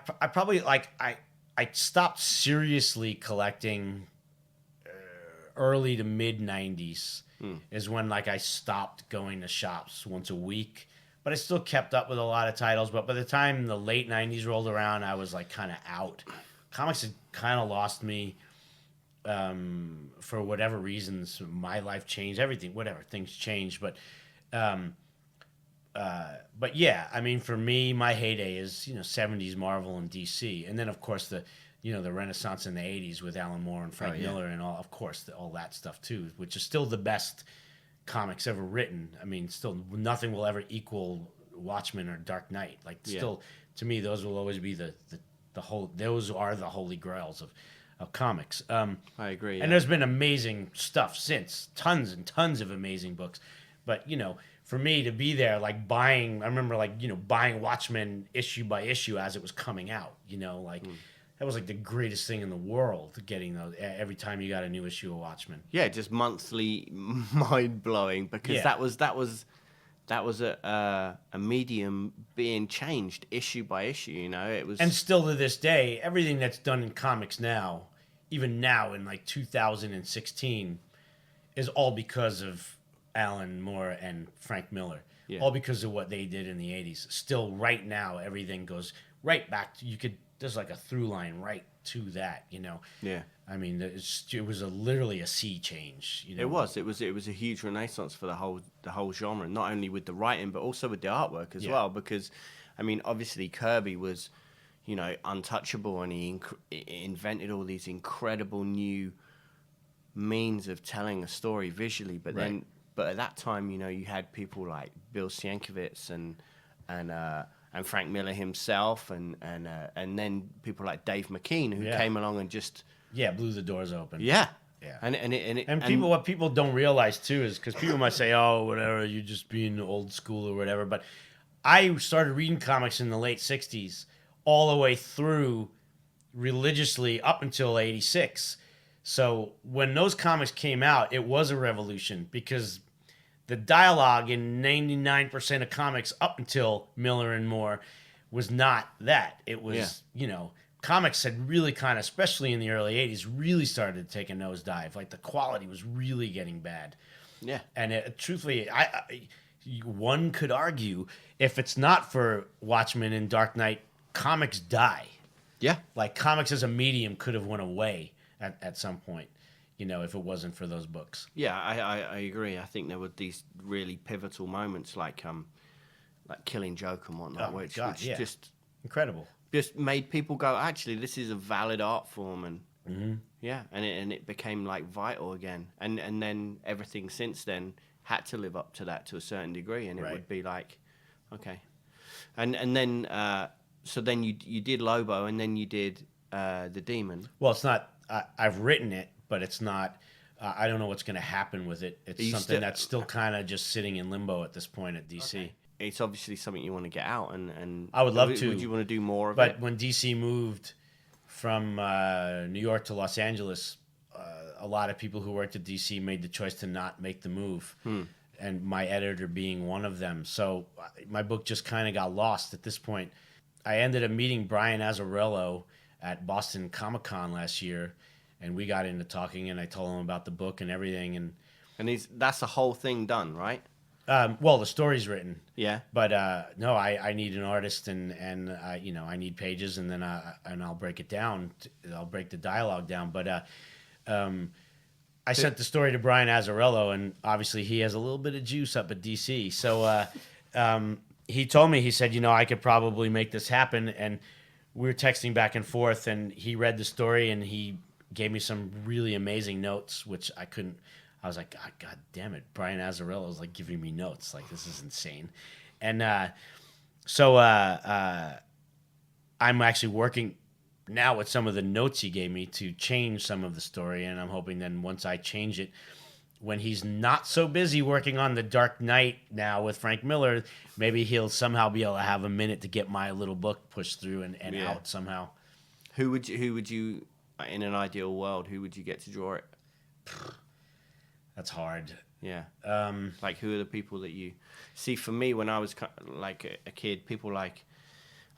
stopped seriously collecting early to mid 90s is when like I stopped going to shops once a week, but I still kept up with a lot of titles. But by the time the late 90s rolled around, I was like kind of out. Comics had kind of lost me for whatever reasons. My life changed, everything, whatever, things changed. But yeah, I mean, for me, my heyday is 70s Marvel and DC, and then of course the Renaissance in the 80s with Alan Moore and Frank Miller and all, of course, all that stuff too, which is still the best comics ever written. I mean, still nothing will ever equal Watchmen or Dark Knight. Like, still, to me, those will always be the those are the holy grails of comics. I agree. And there's been amazing stuff since, tons and tons of amazing books. But, for me to be there, like I remember buying Watchmen issue by issue as it was coming out, that was like the greatest thing in the world, getting those every time you got a new issue of Watchmen. Yeah, just monthly, mind blowing, because that was a medium being changed issue by issue. It was, and still to this day, everything that's done in comics now, even now in like 2016, is all because of Alan Moore and Frank Miller. All because of what they did in the 80s. Still, right now, everything goes right back to, there's like a through line right to that, Yeah. I mean, it was literally a sea change. It was a huge renaissance for the whole genre, not only with the writing but also with the artwork as well. Because, I mean, obviously Kirby was, untouchable, and he invented all these incredible new means of telling a story visually. But Right. then, at that time, you had people like Bill Sienkiewicz and Frank Miller himself, and then people like Dave McKean who Yeah. came along and just blew the doors open. yeah. Yeah. And What people don't realize too is because people might say, "Oh, whatever, you're just being old school or whatever." But I started reading comics in the late '60s, all the way through religiously up until '86. So when those comics came out, it was a revolution because the dialogue in 99% of comics up until Miller and Moore was not that. It was, comics had really kind of, especially in the early 80s, really started to take a nosedive. Like the quality was really getting bad. Yeah. And truthfully, one could argue if it's not for Watchmen and Dark Knight, comics die. Yeah. Like comics as a medium could have went away at some point, if it wasn't for those books. Yeah, I agree. I think there were these really pivotal moments like Killing Joke and whatnot, which just incredible. Just made people go, actually, this is a valid art form, and and it became like vital again. And then everything since then had to live up to that to a certain degree, and it would be like, okay, and then so then you did Lobo, and then you did the Demon. Well, it's not. I've written it, but it's not. I don't know what's going to happen with it. It's something that's still kind of just sitting in limbo at this point at DC. Okay. It's obviously something you want to get out, and I would love to. Would you want to do more of it? But when DC moved from New York to Los Angeles, a lot of people who worked at DC made the choice to not make the move, and my editor being one of them. So my book just kind of got lost at this point. I ended up meeting Brian Azzarello at Boston Comic-Con last year, and we got into talking, and I told him about the book and everything, and that's the whole thing done, right? Well, the story's written. Yeah. But no, I need an artist, and I need pages, and then I'll break it down. I'll break the dialogue down. But I sent the story to Brian Azzarello, and obviously he has a little bit of juice up at DC. So he told me, he said, I could probably make this happen. And we were texting back and forth, and he read the story, and he gave me some really amazing notes, which I couldn't. I was like, God damn it, Brian Azzarello is like giving me notes. Like, this is insane. And so I'm actually working now with some of the notes he gave me to change some of the story. And I'm hoping then once I change it, when he's not so busy working on the Dark Knight now with Frank Miller, maybe he'll somehow be able to have a minute to get my little book pushed through and out somehow. Who would you, in an ideal world, who would you get to draw it? That's hard. Yeah. Like, who are the people that you see? For me, when I was like a kid, people like,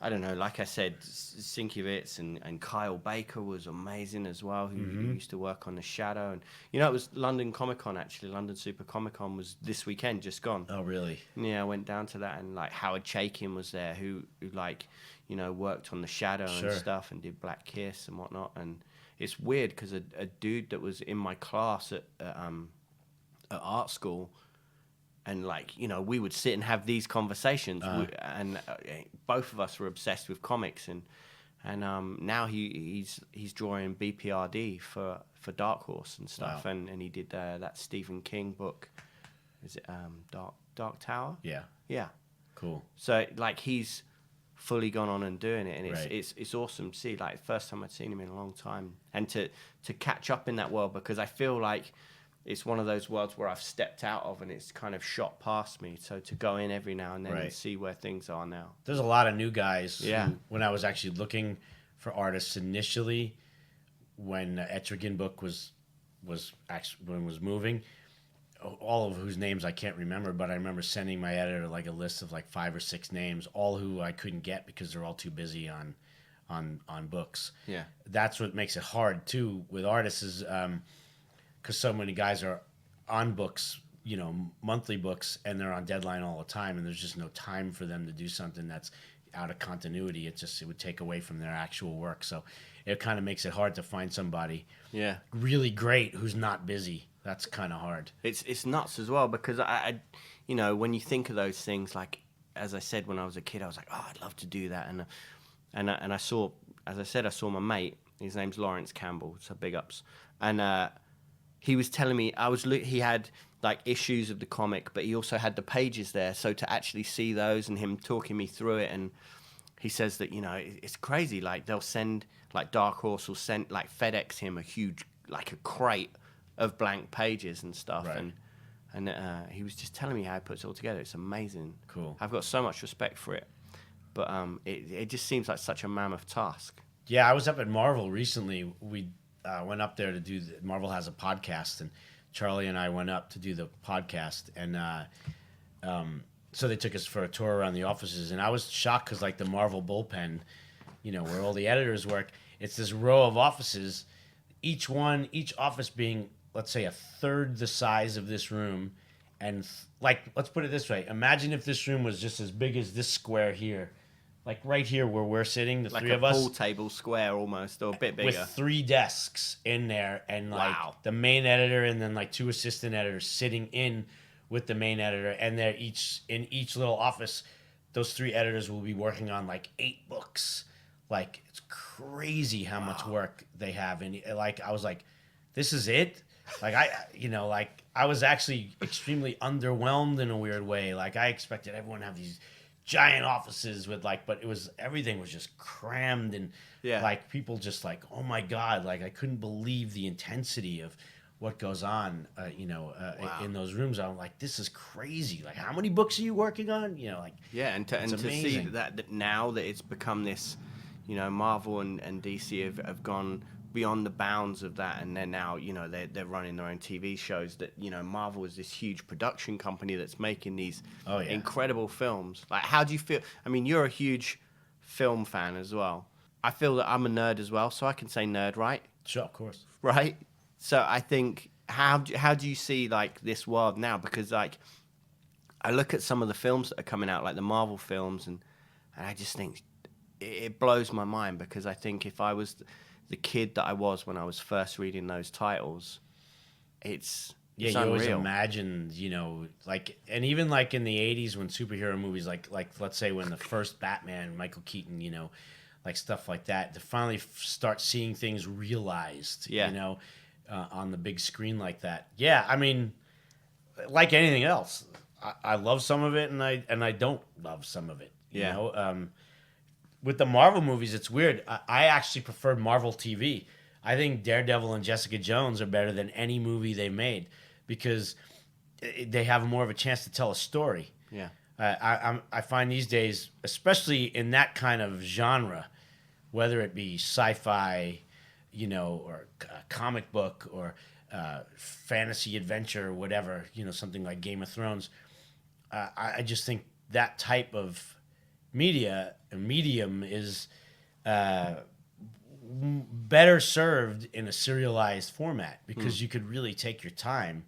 I don't know, like I said, Sienkiewicz and Kyle Baker was amazing as well, who used to work on The Shadow. And, it was London Comic-Con, actually. London Super Comic-Con was this weekend, just gone. Oh, really? Yeah, I went down to that, and, like, Howard Chaykin was there, who like, worked on The Shadow and stuff and did Black Kiss and whatnot. And it's weird because a dude that was in my class at art school, and like we would sit and have these conversations, and both of us were obsessed with comics, and now he's drawing BPRD for Dark Horse and stuff. Wow. and he did that Stephen King book, is it Dark Tower? Yeah, cool. So like he's fully gone on and doing it, and it's awesome to see. Like, first time I'd seen him in a long time, and to catch up in that world, because I feel like it's one of those worlds where I've stepped out of and it's kind of shot past me. So to go in every now and then and see where things are now. There's a lot of new guys. Yeah. When I was actually looking for artists initially, when Etrigan book was moving, all of whose names I can't remember, but I remember sending my editor like a list of like 5 or 6 names, all who I couldn't get because they're all too busy on books. Yeah. That's what makes it hard too with artists is because so many guys are on books, monthly books, and they're on deadline all the time, and there's just no time for them to do something that's out of continuity. It would take away from their actual work. So it kind of makes it hard to find somebody really great who's not busy. That's kind of hard. It's nuts as well, because I when you think of those things, like, as I said, when I was a kid, I was like, oh, I'd love to do that. and I saw, as I said, I saw my mate. His name's Lawrence Campbell, so big ups. And he was telling me he had like issues of the comic, but he also had the pages there. So to actually see those and him talking me through it, and he says that it's crazy. Like they'll send like Dark Horse will send like FedEx him a huge like a crate of blank pages and stuff, Right. and he was just telling me how he puts it all together. It's amazing. Cool. I've got so much respect for it, but it just seems like such a mammoth task. Yeah, I was up at Marvel recently. We went up there to do. Marvel has a podcast, and Charlie and I went up to do the podcast, and so they took us for a tour around the offices, and I was shocked because like the Marvel bullpen, where all the editors work, it's this row of offices, each office being, let's say, a third the size of this room, and like let's put it this way: imagine if this room was just as big as this square here. Like right here where we're sitting, the Like three a of us. pool table square almost, or a bit bigger. With 3 desks in there, and like Wow. the main editor and then like 2 assistant editors sitting in with the main editor, and they're in each little office. Those 3 editors will be working on like 8 books. Like it's crazy how much work they have, and like I was like, this is it. Like I was actually extremely underwhelmed in a weird way. Like I expected everyone to have these giant offices with but everything was just crammed, and like people just like, oh my God, like I couldn't believe the intensity of what goes on, in those rooms. I'm like, this is crazy. Like, how many books are you working on? And to see that now that it's become this, Marvel and DC have gone beyond the bounds of that, and they're now, they're running their own TV shows. That Marvel is this huge production company that's making these incredible films. Like, how do you feel? I mean, you're a huge film fan as well. I feel that I'm a nerd as well, so I can say nerd, right? Sure, of course. Right. So I think how do you see like this world now? Because like I look at some of the films that are coming out, like the Marvel films, and I just think it blows my mind, because I think if I was the kid that I was when I was first reading those titles, it's you always imagined, and even like in the 80s when superhero movies, like let's say when the first Batman, Michael Keaton, like stuff like that, to finally start seeing things realized, on the big screen like that. Yeah, I mean, like anything else, I love some of it, and I don't love some of it. You know? With the Marvel movies, it's weird. I actually prefer Marvel TV. I think Daredevil and Jessica Jones are better than any movie they made, because they have more of a chance to tell a story. Yeah. I find these days, especially in that kind of genre, whether it be sci-fi, or comic book, or fantasy adventure, or whatever, something like Game of Thrones, I just think that type of medium is better served in a serialized format, because you could really take your time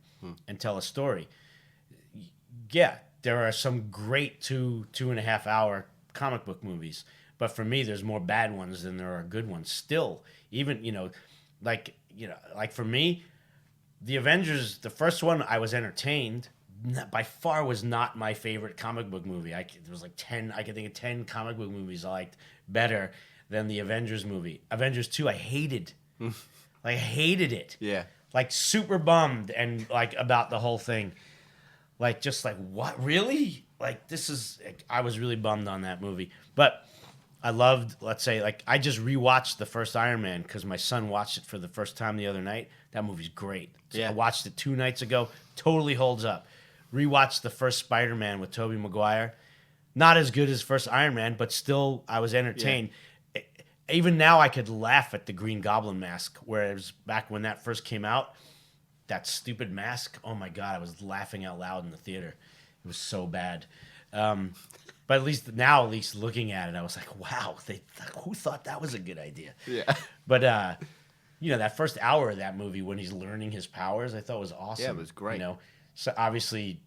and tell a story. Yeah, there are some great 2.5 hour comic book movies, but for me, there's more bad ones than there are good ones. Still, even like for me, the Avengers, the first one, I was entertained. By far was not my favorite comic book movie. There was like 10. I can think of 10 comic book movies I liked better than the Avengers movie. Avengers 2, I hated. I hated it. Yeah. Like super bummed and like about the whole thing. Like just like, what, really? Like I was really bummed on that movie. But I loved, let's say, like I just rewatched the first Iron Man because my son watched it for the first time the other night. That movie's great. Yeah. I watched it 2 nights ago. Totally holds up. Rewatched the first Spider-Man with Tobey Maguire. Not as good as first Iron Man, but still I was entertained. Yeah. Even now I could laugh at the Green Goblin mask, whereas back when that first came out, that stupid mask, oh my God, I was laughing out loud in the theater. It was so bad. But at least looking at it, I was like, wow, who thought that was a good idea? Yeah. But, that first hour of that movie when he's learning his powers, I thought was awesome. Yeah, it was great. So obviously,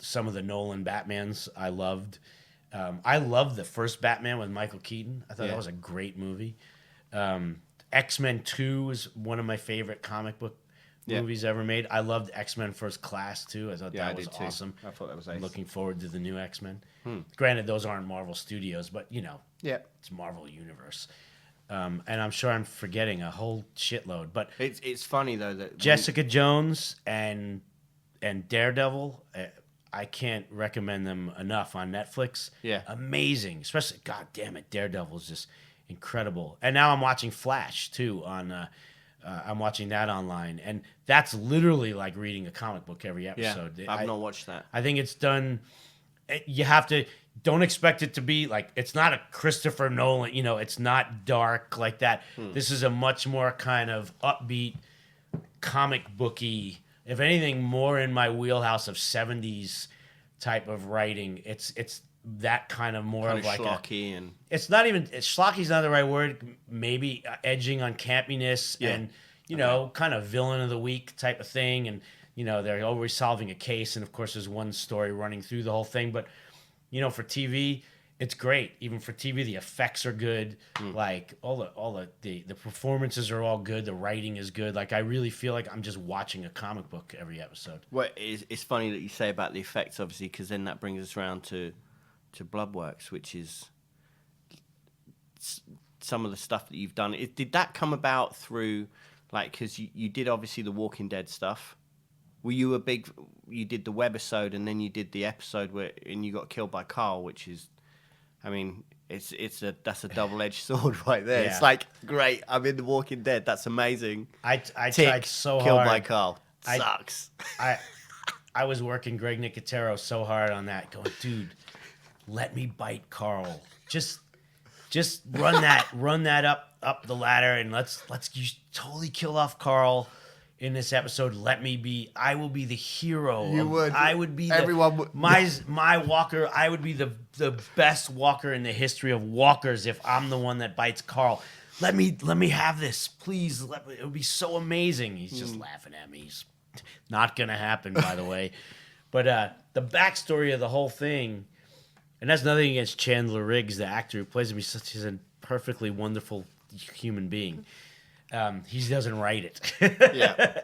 some of the Nolan Batmans I loved. I loved the first Batman with Michael Keaton. I thought that was a great movie. X-Men 2 is one of my favorite comic book movies ever made. I loved X-Men First Class too. I thought Yeah, that I was did too. awesome. I thought that was I'm ace. looking forward to the new X-Men. Granted, those aren't Marvel Studios, but Yeah. it's Marvel Universe. And I'm sure I'm forgetting a whole shitload. But It's funny though that Jessica Jones and Daredevil, I can't recommend them enough on Netflix. Yeah. Amazing. Especially, God damn it, Daredevil is just incredible. And now I'm watching Flash too on. I'm watching that online, and that's literally like reading a comic book every episode. I've not watched that. I think it's done. You have to don't expect it to be like it's not a Christopher Nolan. It's not dark like that. This is a much more kind of upbeat, comic booky. If anything, more in my wheelhouse of '70s type of writing. It's that kind of more Kind of of like schlocky and it's not even schlocky's not the right word. Maybe edging on campiness and kind of villain of the week type of thing. And they're always solving a case, and of course there's one story running through the whole thing. But for TV, it's great. Even for TV, the effects are good. Like all the performances are all good. The writing is good. Like I really feel like I'm just watching a comic book every episode. well, it's funny that you say about the effects, obviously, because then that brings us around to Bloodworks, which is some of the stuff that you've done. Did that come about through, like, because you did obviously the Walking Dead stuff? Were you you did the webisode and then you did the episode and you got killed by Carl, which is, I mean, that's a double-edged sword right there. Yeah. It's like, great, I'm in the Walking Dead. That's amazing. I tried so killed hard. by Carl. Sucks. I was working Greg Nicotero so hard on that, going, dude, let me bite Carl. Just run that up the ladder, and let's you totally kill off Carl in this episode. I will be the hero. You would. I would be Everyone would. My walker. I would be the best walker in the history of walkers if I'm the one that bites Carl. Let me have this, please. It would be so amazing. He's just laughing at me. He's not gonna happen, by the way. But the backstory of the whole thing. And that's nothing against Chandler Riggs, the actor who plays him. He's a perfectly wonderful human being. He doesn't write it. Yeah.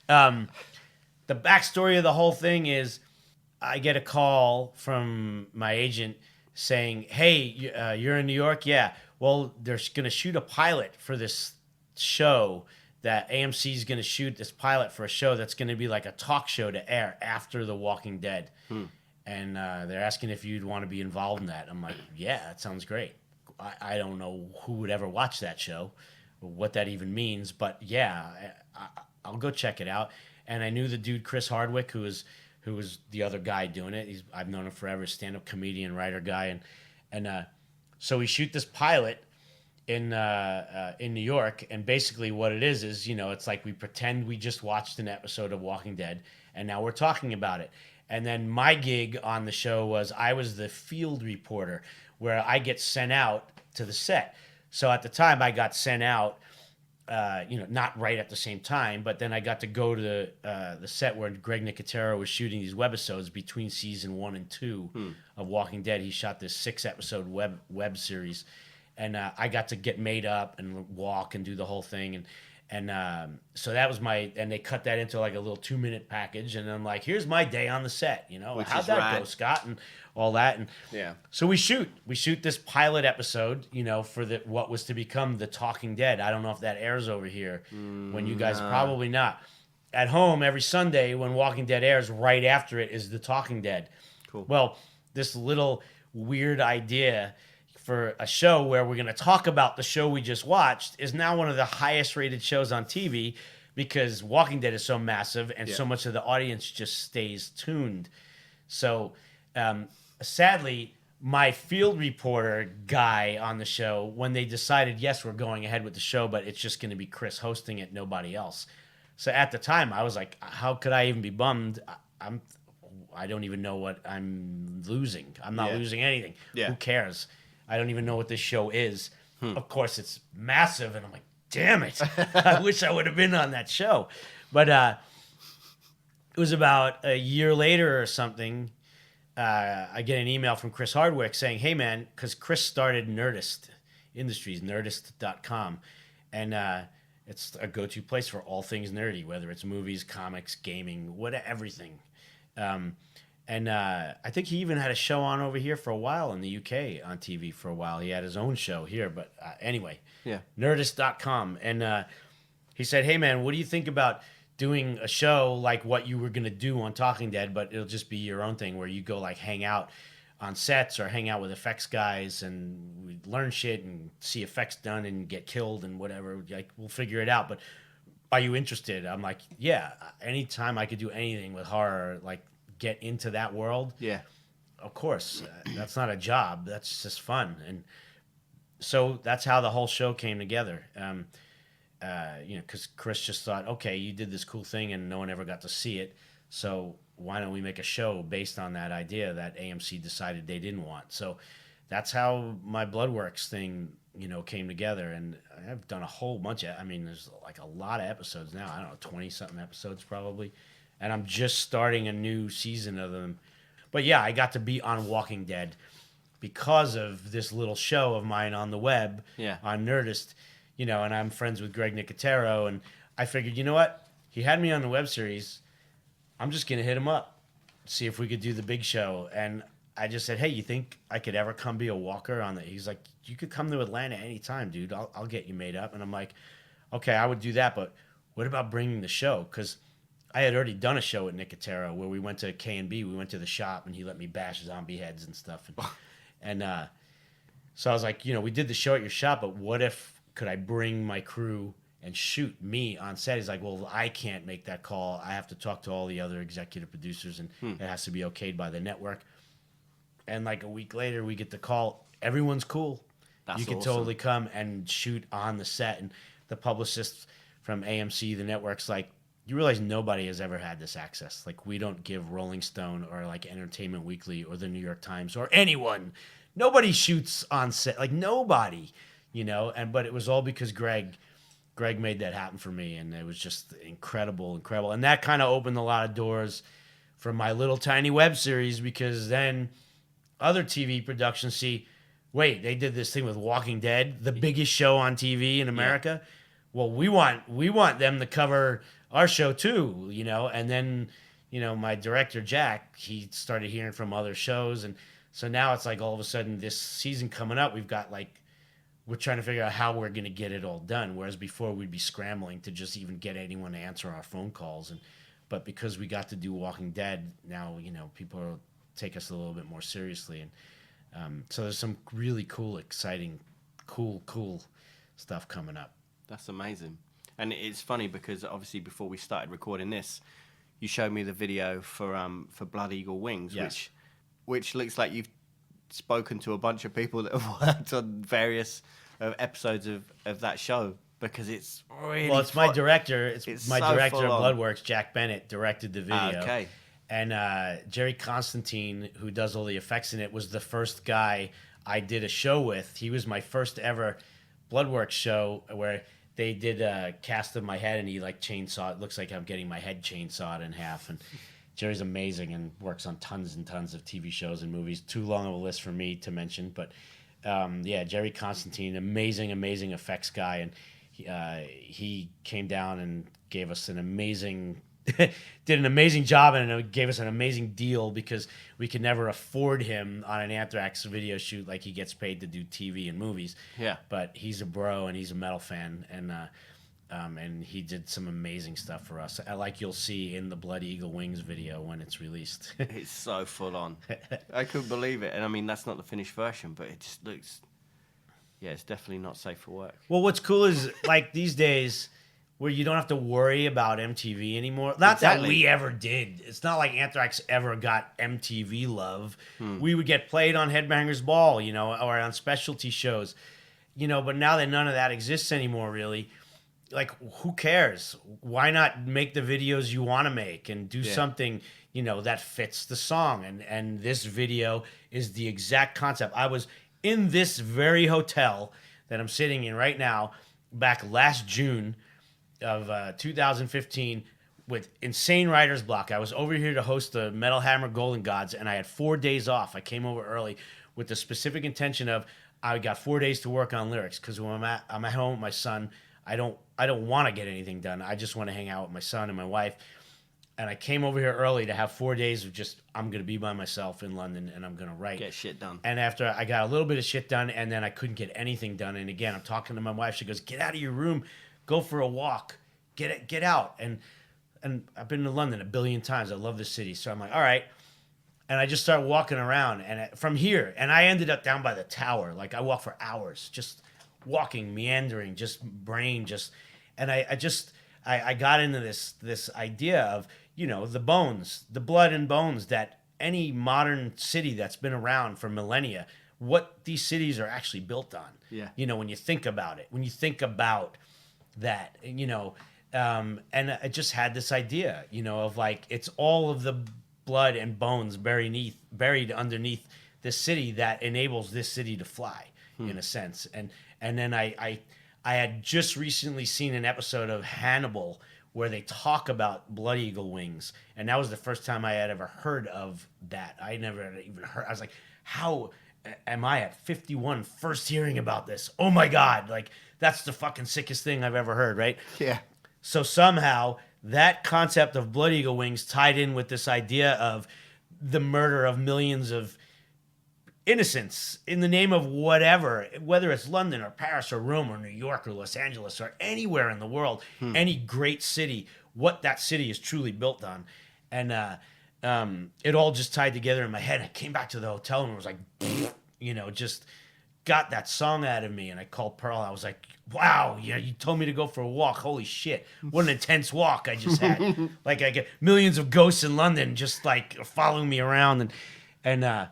The backstory of the whole thing is I get a call from my agent saying, hey, you're in New York? Yeah. Well, they're going to shoot a pilot for this show that AMC is going to shoot this pilot for a show that's going to be like a talk show to air after The Walking Dead. And they're asking if you'd want to be involved in that. I'm like, yeah, that sounds great. I don't know who would ever watch that show, or what that even means, but yeah, I'll go check it out. And I knew the dude Chris Hardwick, who was the other guy doing it. I've known him forever, stand-up comedian, writer guy, and so we shoot this pilot in New York, and basically what it is it's like we pretend we just watched an episode of Walking Dead, and now we're talking about it. And then my gig on the show was I was the field reporter, where I get sent out to the set. So at the time I got sent out, not right at the same time, but then I got to go to the set where Greg Nicotero was shooting these webisodes between season 1 and 2 of Walking Dead. He shot this 6-episode web series, and I got to get made up and walk and do the whole thing. And so that was and they cut that into like a little 2-minute package, and I'm like, here's my day on the set, Which how'd is that rad. go, Scott, and all that. And Yeah. so we shoot this pilot episode, for what was to become The Talking Dead. I don't know if that airs over here when you guys, probably not. At home every Sunday when Walking Dead airs, right after it is The Talking Dead. Cool. Well, this little weird idea for a show where we're going to talk about the show we just watched is now one of the highest rated shows on TV, because Walking Dead is so massive and so much of the audience just stays tuned. So sadly, my field reporter guy on the show, when they decided, yes, we're going ahead with the show, but it's just going to be Chris hosting it, nobody else. So at the time I was like, how could I even be bummed? I don't even know what I'm losing. I'm not losing anything. Yeah. Who cares? I don't even know what this show is. Of course, it's massive, and I'm like, damn it. I wish I would have been on that show. But it was about a year later or something, I get an email from Chris Hardwick saying, hey, man, because Chris started Nerdist Industries, nerdist.com. And It's a go-to place for all things nerdy, whether it's movies, comics, gaming, everything. And I think he even had a show on over here for a while in the UK on TV for a while. He had his own show here, but anyway, Yeah. Nerdist.com. And he said, "Hey man, what do you think about doing a show like what you were gonna do on Talking Dead, but it'll just be your own thing where you go like hang out on sets or hang out with effects guys and we learn shit and see effects done and get killed and whatever. Like we'll figure it out. But are you interested?" I'm like, "Yeah, anytime I could do anything with horror, like get into that world, Yeah. of course. That's not a job. That's just fun." And so that's how the whole show came together. Because Chris just thought, okay, you did this cool thing and no one ever got to see it. So why don't we make a show based on that idea that AMC decided they didn't want? So that's how my Bloodworks thing, came together. And I've done a whole bunch of, there's like a lot of episodes now. I don't know, 20 something episodes probably. And I'm just starting a new season of them. But yeah, I got to be on Walking Dead because of this little show of mine on the web, on Nerdist, and I'm friends with Greg Nicotero. And I figured, you know what? He had me on the web series. I'm just going to hit him up, see if we could do the big show. And I just said, "Hey, you think I could ever come be a walker on the?" He's like, "You could come to Atlanta anytime, dude. I'll get you made up." And I'm like, "Okay, I would do that. But what about bringing the show?" Because I had already done a show with Nicotero where we went to K&B. We went to the shop, and he let me bash zombie heads and stuff. And so I was like, we did the show at your shop, but what if could I bring my crew and shoot me on set? He's like, "Well, I can't make that call. I have to talk to all the other executive producers, and it has to be okayed by the network." And like a week later, we get the call. Everyone's cool. That's you can awesome. totally come and shoot on the set. And the publicists from AMC, the network's like, "You realize nobody has ever had this access. Like, we don't give Rolling Stone or like Entertainment Weekly or the New York Times or anyone. Nobody shoots on set. Like nobody, but it was all because Greg made that happen for me. And it was just incredible. And that kind of opened a lot of doors for my little tiny web series, because then other TV productions see, wait, they did this thing with Walking Dead, the biggest show on TV in America. Yeah. Well, we want them to cover our show too, And then, my director Jack, he started hearing from other shows, and so now it's like all of a sudden this season coming up, we're trying to figure out how we're going to get it all done. Whereas before we'd be scrambling to just even get anyone to answer our phone calls, but because we got to do Walking Dead now, people take us a little bit more seriously, and so there's some really cool, exciting, cool stuff coming up. That's amazing. And it's funny because obviously before we started recording this, you showed me the video for Blood Eagle Wings, yes. which looks like you've spoken to a bunch of people that have worked on various episodes of that show, because it's really it's my director. It's my so director of Bloodworks, Jack Bennett, directed the video. Okay. And Jerry Constantine, who does all the effects in it, was the first guy I did a show with. He was my first ever Bloodworks show where they did a cast of my head, and he like chainsaw. It looks like I'm getting my head chainsawed in half. And Jerry's amazing and works on tons and tons of TV shows and movies. Too long of a list for me to mention, but Jerry Constantine, amazing effects guy, and he came down and gave us an amazing. Did an amazing job and gave us an amazing deal, because we could never afford him on an Anthrax video shoot like he gets paid to do TV and movies. Yeah. But he's a bro and he's a metal fan, and he did some amazing stuff for us. Like you'll see in the Blood Eagle Wings video when it's released. It's so full on. I couldn't believe it. And that's not the finished version, but it just looks, it's definitely not safe for work. Well, what's cool is like these days, where you don't have to worry about MTV anymore. Not that we ever did. It's not like Anthrax ever got MTV love. We would get played on Headbangers Ball, or on specialty shows, but now that none of that exists anymore, really, like, who cares? Why not make the videos you want to make and do something, that fits the song? And this video is the exact concept. I was in this very hotel that I'm sitting in right now back last June of 2015 with insane writer's block. I was over here to host the Metal Hammer Golden Gods, and I had 4 days off. I came over early with the specific intention of I got 4 days to work on lyrics, because when I'm at home with my son, I don't want to get anything done. I just want to hang out with my son and my wife. And I came over here early to have 4 days of just, I'm going to be by myself in London and I'm going to write. Get shit done. And after I got a little bit of shit done and then I couldn't get anything done. And again, I'm talking to my wife. She goes, get out of your room. Go for a walk. Get out. And I've been to London a billion times. I love the city. So I'm like, all right. And I just started walking around from here. And I ended up down by the tower. Like I walked for hours, just walking, meandering, just brain, just. And I got into this idea of, the bones, the blood and bones that any modern city that's been around for millennia, what these cities are actually built on. Yeah. When you think about it, when you think about that, and I just had this idea, of like, it's all of the blood and bones buried underneath this city that enables this city to fly in a sense. And then I had just recently seen an episode of Hannibal where they talk about blood eagle wings. And that was the first time I had ever heard of that. I never had even heard. I was like, how am I at 51 first hearing about this? Oh my God. Like, that's the fucking sickest thing I've ever heard, right? Yeah. So somehow that concept of blood eagle wings tied in with this idea of the murder of millions of innocents in the name of whatever, whether it's London or Paris or Rome or New York or Los Angeles or anywhere in the world, any great city, what that city is truly built on. And it all just tied together in my head. I came back to the hotel and it was like, just got that song out of me. And I called Pearl. I was like, wow, you told me to go for a walk. Holy shit. What an intense walk I just had. Like I get millions of ghosts in London just like following me around. And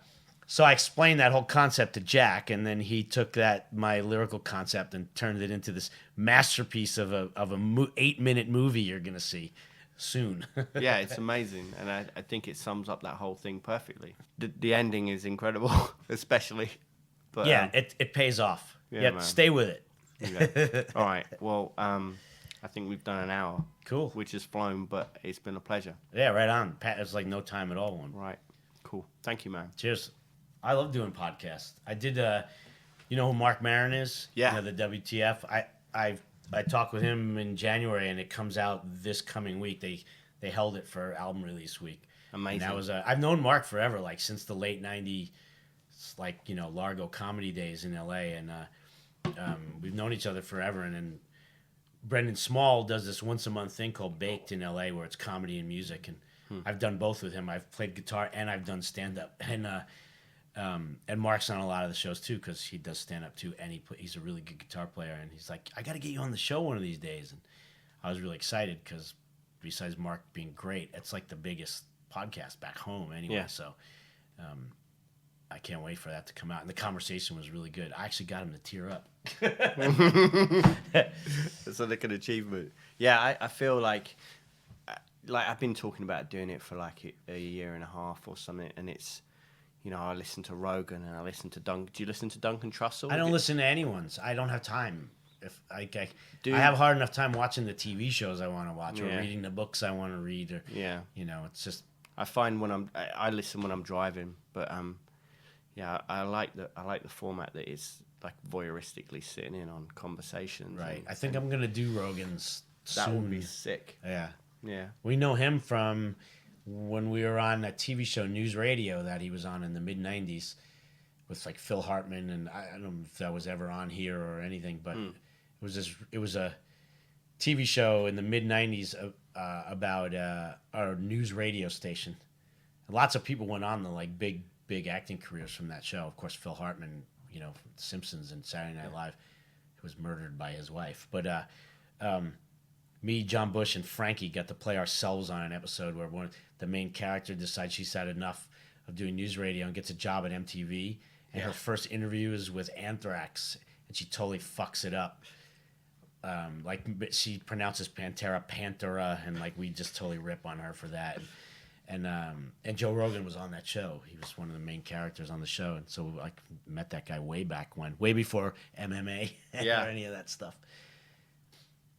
so I explained that whole concept to Jack, and then he took my lyrical concept and turned it into this masterpiece of a 8-minute movie you're gonna see soon. Yeah, it's amazing, and I think it sums up that whole thing perfectly. The ending is incredible, especially. But yeah, it pays off. Yeah, stay with it. Yeah. All right. Well, I think we've done an hour. Cool. Which has flown, but it's been a pleasure. Yeah, right on. Pat, it's like no time at all. Right. Cool. Thank you, man. Cheers. I love doing podcasts. I did, you know who Mark Maron is? Yeah. The WTF. I talked with him in January, and it comes out this coming week. They held it for album release week. Amazing. And that was I've known Mark forever, like since the late '90s, like Largo comedy days in LA, and we've known each other forever. And then Brendan Small does this once a month thing called Baked in LA, where it's comedy and music, and I've done both with him. I've played guitar and I've done stand up, and Mark's on a lot of the shows too because he does stand up too, and he's a really good guitar player. And he's like, I got to get you on the show one of these days. And I was really excited because besides Mark being great, it's like the biggest podcast back home anyway. Yeah. So I can't wait for that to come out. And the conversation was really good. I actually got him to tear up. It's like an achievement. Yeah, I feel like I've been talking about doing it for like a year and a half or something, and it's. I listen to Rogan and I listen to Duncan. Do you listen to Duncan Trussell? I don't listen to anyone's. I don't have time. I have a hard enough time watching the TV shows I want to watch or reading the books I want to read. Or it's just. I find I listen when I'm driving, but I like the format that it's like voyeuristically sitting in on conversations. Right. I think I'm gonna do Rogan's soon. That would be sick. Yeah. Yeah. We know him from when we were on a TV show, News Radio, that he was on in the mid '90s with like Phil Hartman, and I don't know if that was ever on here or anything, but it was a TV show in the mid '90s about our news radio station. And lots of people went on the like big acting careers from that show. Of course, Phil Hartman, from The Simpsons and Saturday Night Live, who was murdered by his wife. But me, John Bush, and Frankie got to play ourselves on an episode where the main character decides she's had enough of doing news radio and gets a job at MTV. And her first interview is with Anthrax, and she totally fucks it up. She pronounces Pantera, and like we just totally rip on her for that. And Joe Rogan was on that show. He was one of the main characters on the show, and so I met that guy way before MMA or any of that stuff.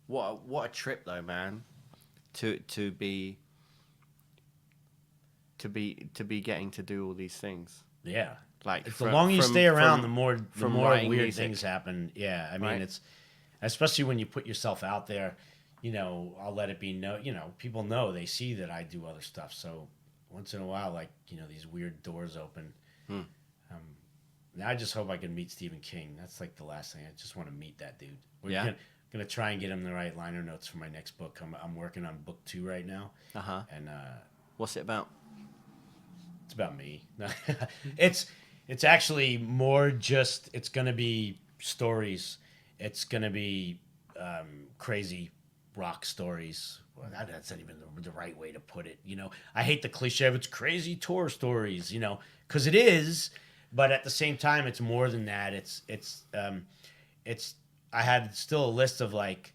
What a trip though, man! To be getting to do all these things. Yeah, like the longer you stay around, the more weird music. things happen. Yeah, I mean right. it's. especially when you put yourself out there. I'll let it be people know, they see that I do other stuff. So once in a while, like, these weird doors open. Now I just hope I can meet Stephen King. That's like the last thing. I just want to meet that dude. We're gonna try and get him the right liner notes for my next book. I'm working on book 2 right now. And what's it about? It's about me. It's actually more just, it's gonna be stories. It's gonna be crazy rock stories. Well, that's not even the right way to put it. I hate the cliche of it's crazy tour stories. Because it is, but at the same time, it's more than that. It's I had still a list of like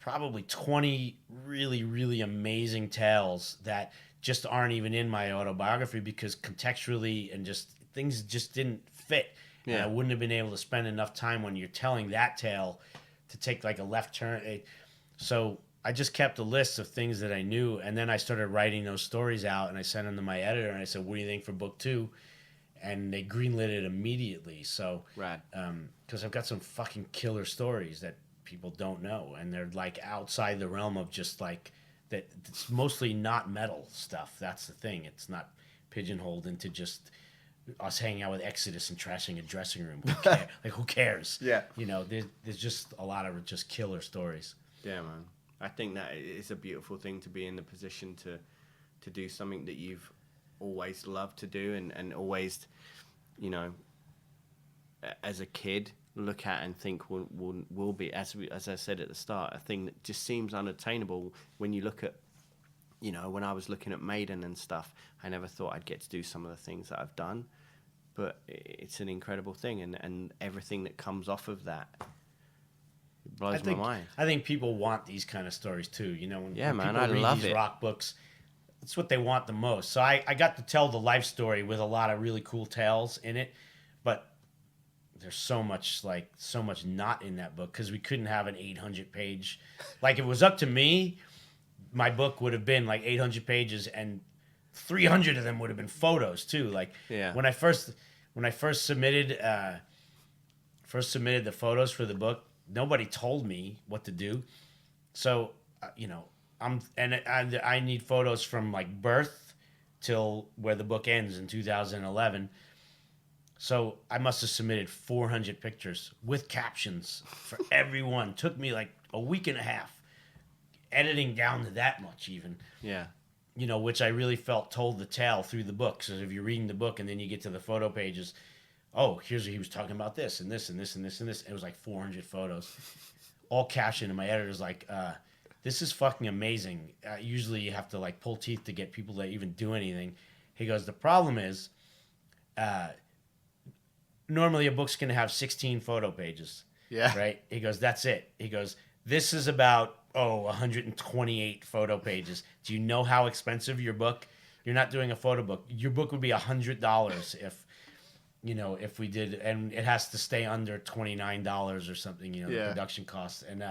probably 20 really, really amazing tales that just aren't even in my autobiography because contextually and just things just didn't fit. Yeah. And I wouldn't have been able to spend enough time when you're telling that tale to take like a left turn. So I just kept a list of things that I knew, and then I started writing those stories out, and I sent them to my editor, and I said, "What do you think for book 2?" And they greenlit it immediately. So, rad. Because I've got some fucking killer stories that people don't know, and they're like outside the realm of just like that. It's mostly not metal stuff. That's the thing. It's not pigeonholed into just us hanging out with Exodus and trashing a dressing room. Who cares? Yeah. There's just a lot of just killer stories. Yeah, man. I think that it's a beautiful thing to be in the position to do something that you've always loved to do and always, as a kid, look at and think will be, as I said at the start, a thing that just seems unattainable when you look at, when I was looking at Maiden and stuff, I never thought I'd get to do some of the things that I've done, but it's an incredible thing, and everything that comes off of that, it blows my mind. I think people want these kind of stories too. When man, people I read love these it. rock books, it's what they want the most. So I got to tell the life story with a lot of really cool tales in it, but there's so much not in that book because we couldn't have an 800-page. Like, if it was up to me, my book would have been like 800 pages, and 300 of them would have been photos too. Like, when I first submitted the photos for the book, nobody told me what to do. So I need photos from like birth till where the book ends in 2011. So I must have submitted 400 pictures with captions for everyone. Took me like a week and a half editing down to that much even. Yeah. Which I really felt told the tale through the book. So if you're reading the book and then you get to the photo pages, oh, here's what he was talking about, this and this and this and this and this. It was like 400 photos, all captioned, and my editor's like, this is fucking amazing. Usually you have to like pull teeth to get people to even do anything. He goes, the problem is, normally a book's going to have 16 photo pages. Yeah. Right? He goes, that's it. He goes, this is about, 128 photo pages. Do you know how expensive your book? You're not doing a photo book. Your book would be $100 if we did, and it has to stay under $29 or something, the production costs. And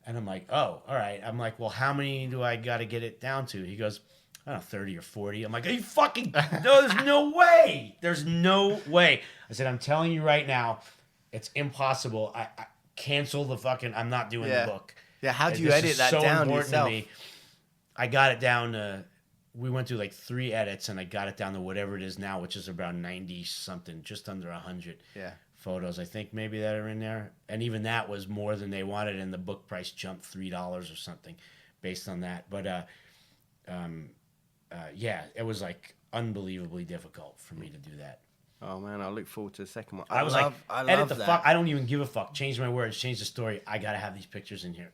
I'm like, oh, all right. I'm like, well, how many do I got to get it down to? He goes, I don't know, 30 or 40. I'm like, are you fucking, no, there's no way. There's no way. I said, I'm telling you right now, it's impossible. I cancel the fucking, I'm not doing the book. Yeah, how do you edit that down yourself? To me. I got it down to, we went through like 3 edits, and I got it down to whatever it is now, which is around 90-something, just under 100 photos, I think, maybe, that are in there. And even that was more than they wanted, and the book price jumped $3 or something based on that. But, it was like unbelievably difficult for me to do that. Oh man, I look forward to the second one. I love the fuck. I don't even give a fuck. Change my words. Change the story. I gotta have these pictures in here.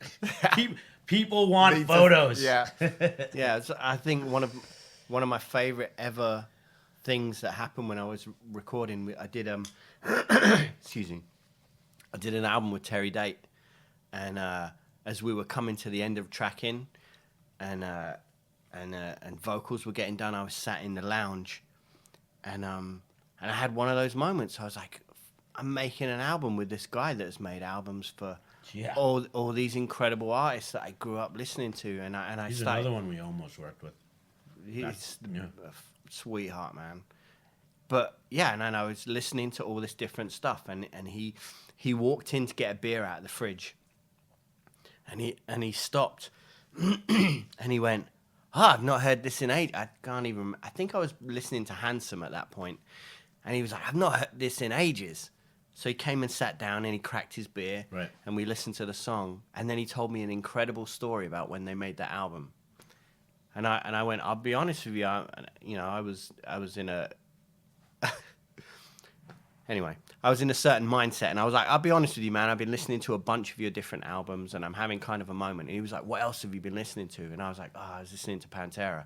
People want photos. Yeah. So I think one of my favorite ever things that happened when I was recording, I did excuse me, I did an album with Terry Date, and as we were coming to the end of tracking, and vocals were getting done, I was sat in the lounge, and I had one of those moments. I was like, I'm making an album with this guy that's made albums for all these incredible artists that I grew up listening to, and I started. Another one we almost worked with. He's a sweetheart, man. but yeah, and then I was listening to all this different stuff, and he walked in to get a beer out of the fridge, and he stopped, and he went, "Oh, I've not heard this in age. I can't even. I think I was listening to Handsome at that point, and he was like, I've not heard this in ages." So he came and sat down and he cracked his beer, Right. and we listened to the song, and then he told me an incredible story about when they made that album. And I went, I'll be honest with you, I was in a anyway, I was in a certain mindset, and I was like, I'll be honest with you, man, I've been listening to a bunch of your different albums, and I'm having kind of a moment. And he was like, what else have you been listening to? And I was like, I was listening to Pantera.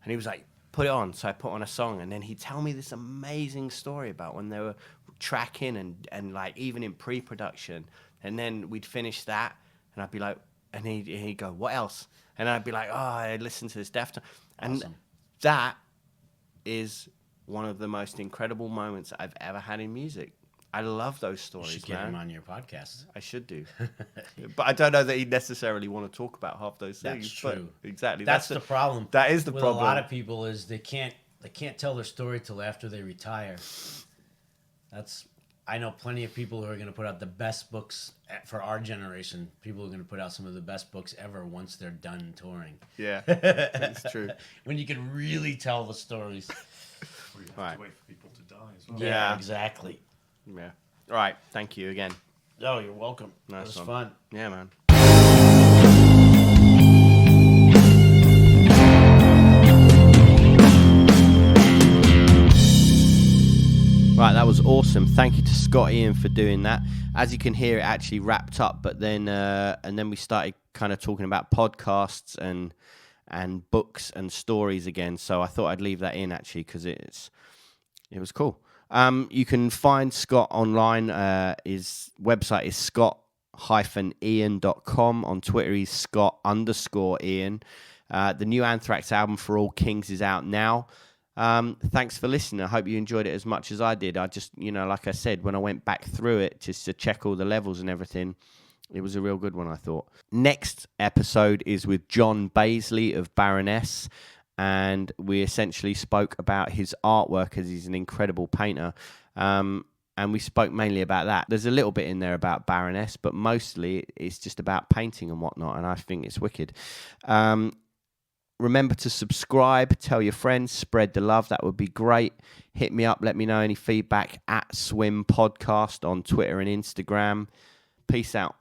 And he was like, put it on. So I put on a song, and then he'd tell me this amazing story about when they were tracking and like even in pre-production. And then we'd finish that, and I'd be like, and he'd go, what else? And I'd be like, I listened to this Deftones. And Awesome. that is one of the most incredible moments I've ever had in music. I love those You stories, should get man. him on your podcast. I should do. But I don't know that he'd necessarily want to talk about half those That's things. true. But exactly. That's the problem. That is the with problem. a lot of people is they can't tell their story till after they retire. I know plenty of people who are going to put out the best books for our generation. People are going to put out some of the best books ever once they're done touring. Yeah, it's true. When you can really tell the stories. Or you have Right. to wait for people to die as well. Yeah, Yeah. exactly. Yeah. All right. Thank you again. Oh, you're welcome. Nice It was one. fun. Yeah, man. Right, that was awesome. Thank you to Scott Ian for doing that. As you can hear, it actually wrapped up, but then and then we started kind of talking about podcasts and books and stories again. So I thought I'd leave that in actually because it was cool. You can find Scott online. His website is scott-ian.com. On Twitter, he's Scott_Ian. The new Anthrax album, For All Kings, is out now. Thanks for listening. I hope you enjoyed it as much as I did. I just, like I said, when I went back through it just to check all the levels and everything, it was a real good one, I thought. Next episode is with John Baisley of Baroness, and we essentially spoke about his artwork, as he's an incredible painter, and we spoke mainly about that. There's a little bit in there about Baroness, but mostly it's just about painting and whatnot, and I think it's wicked. Remember to subscribe, tell your friends, spread the love. That would be great. Hit me up, let me know any feedback at Swim Podcast on Twitter and Instagram. Peace out.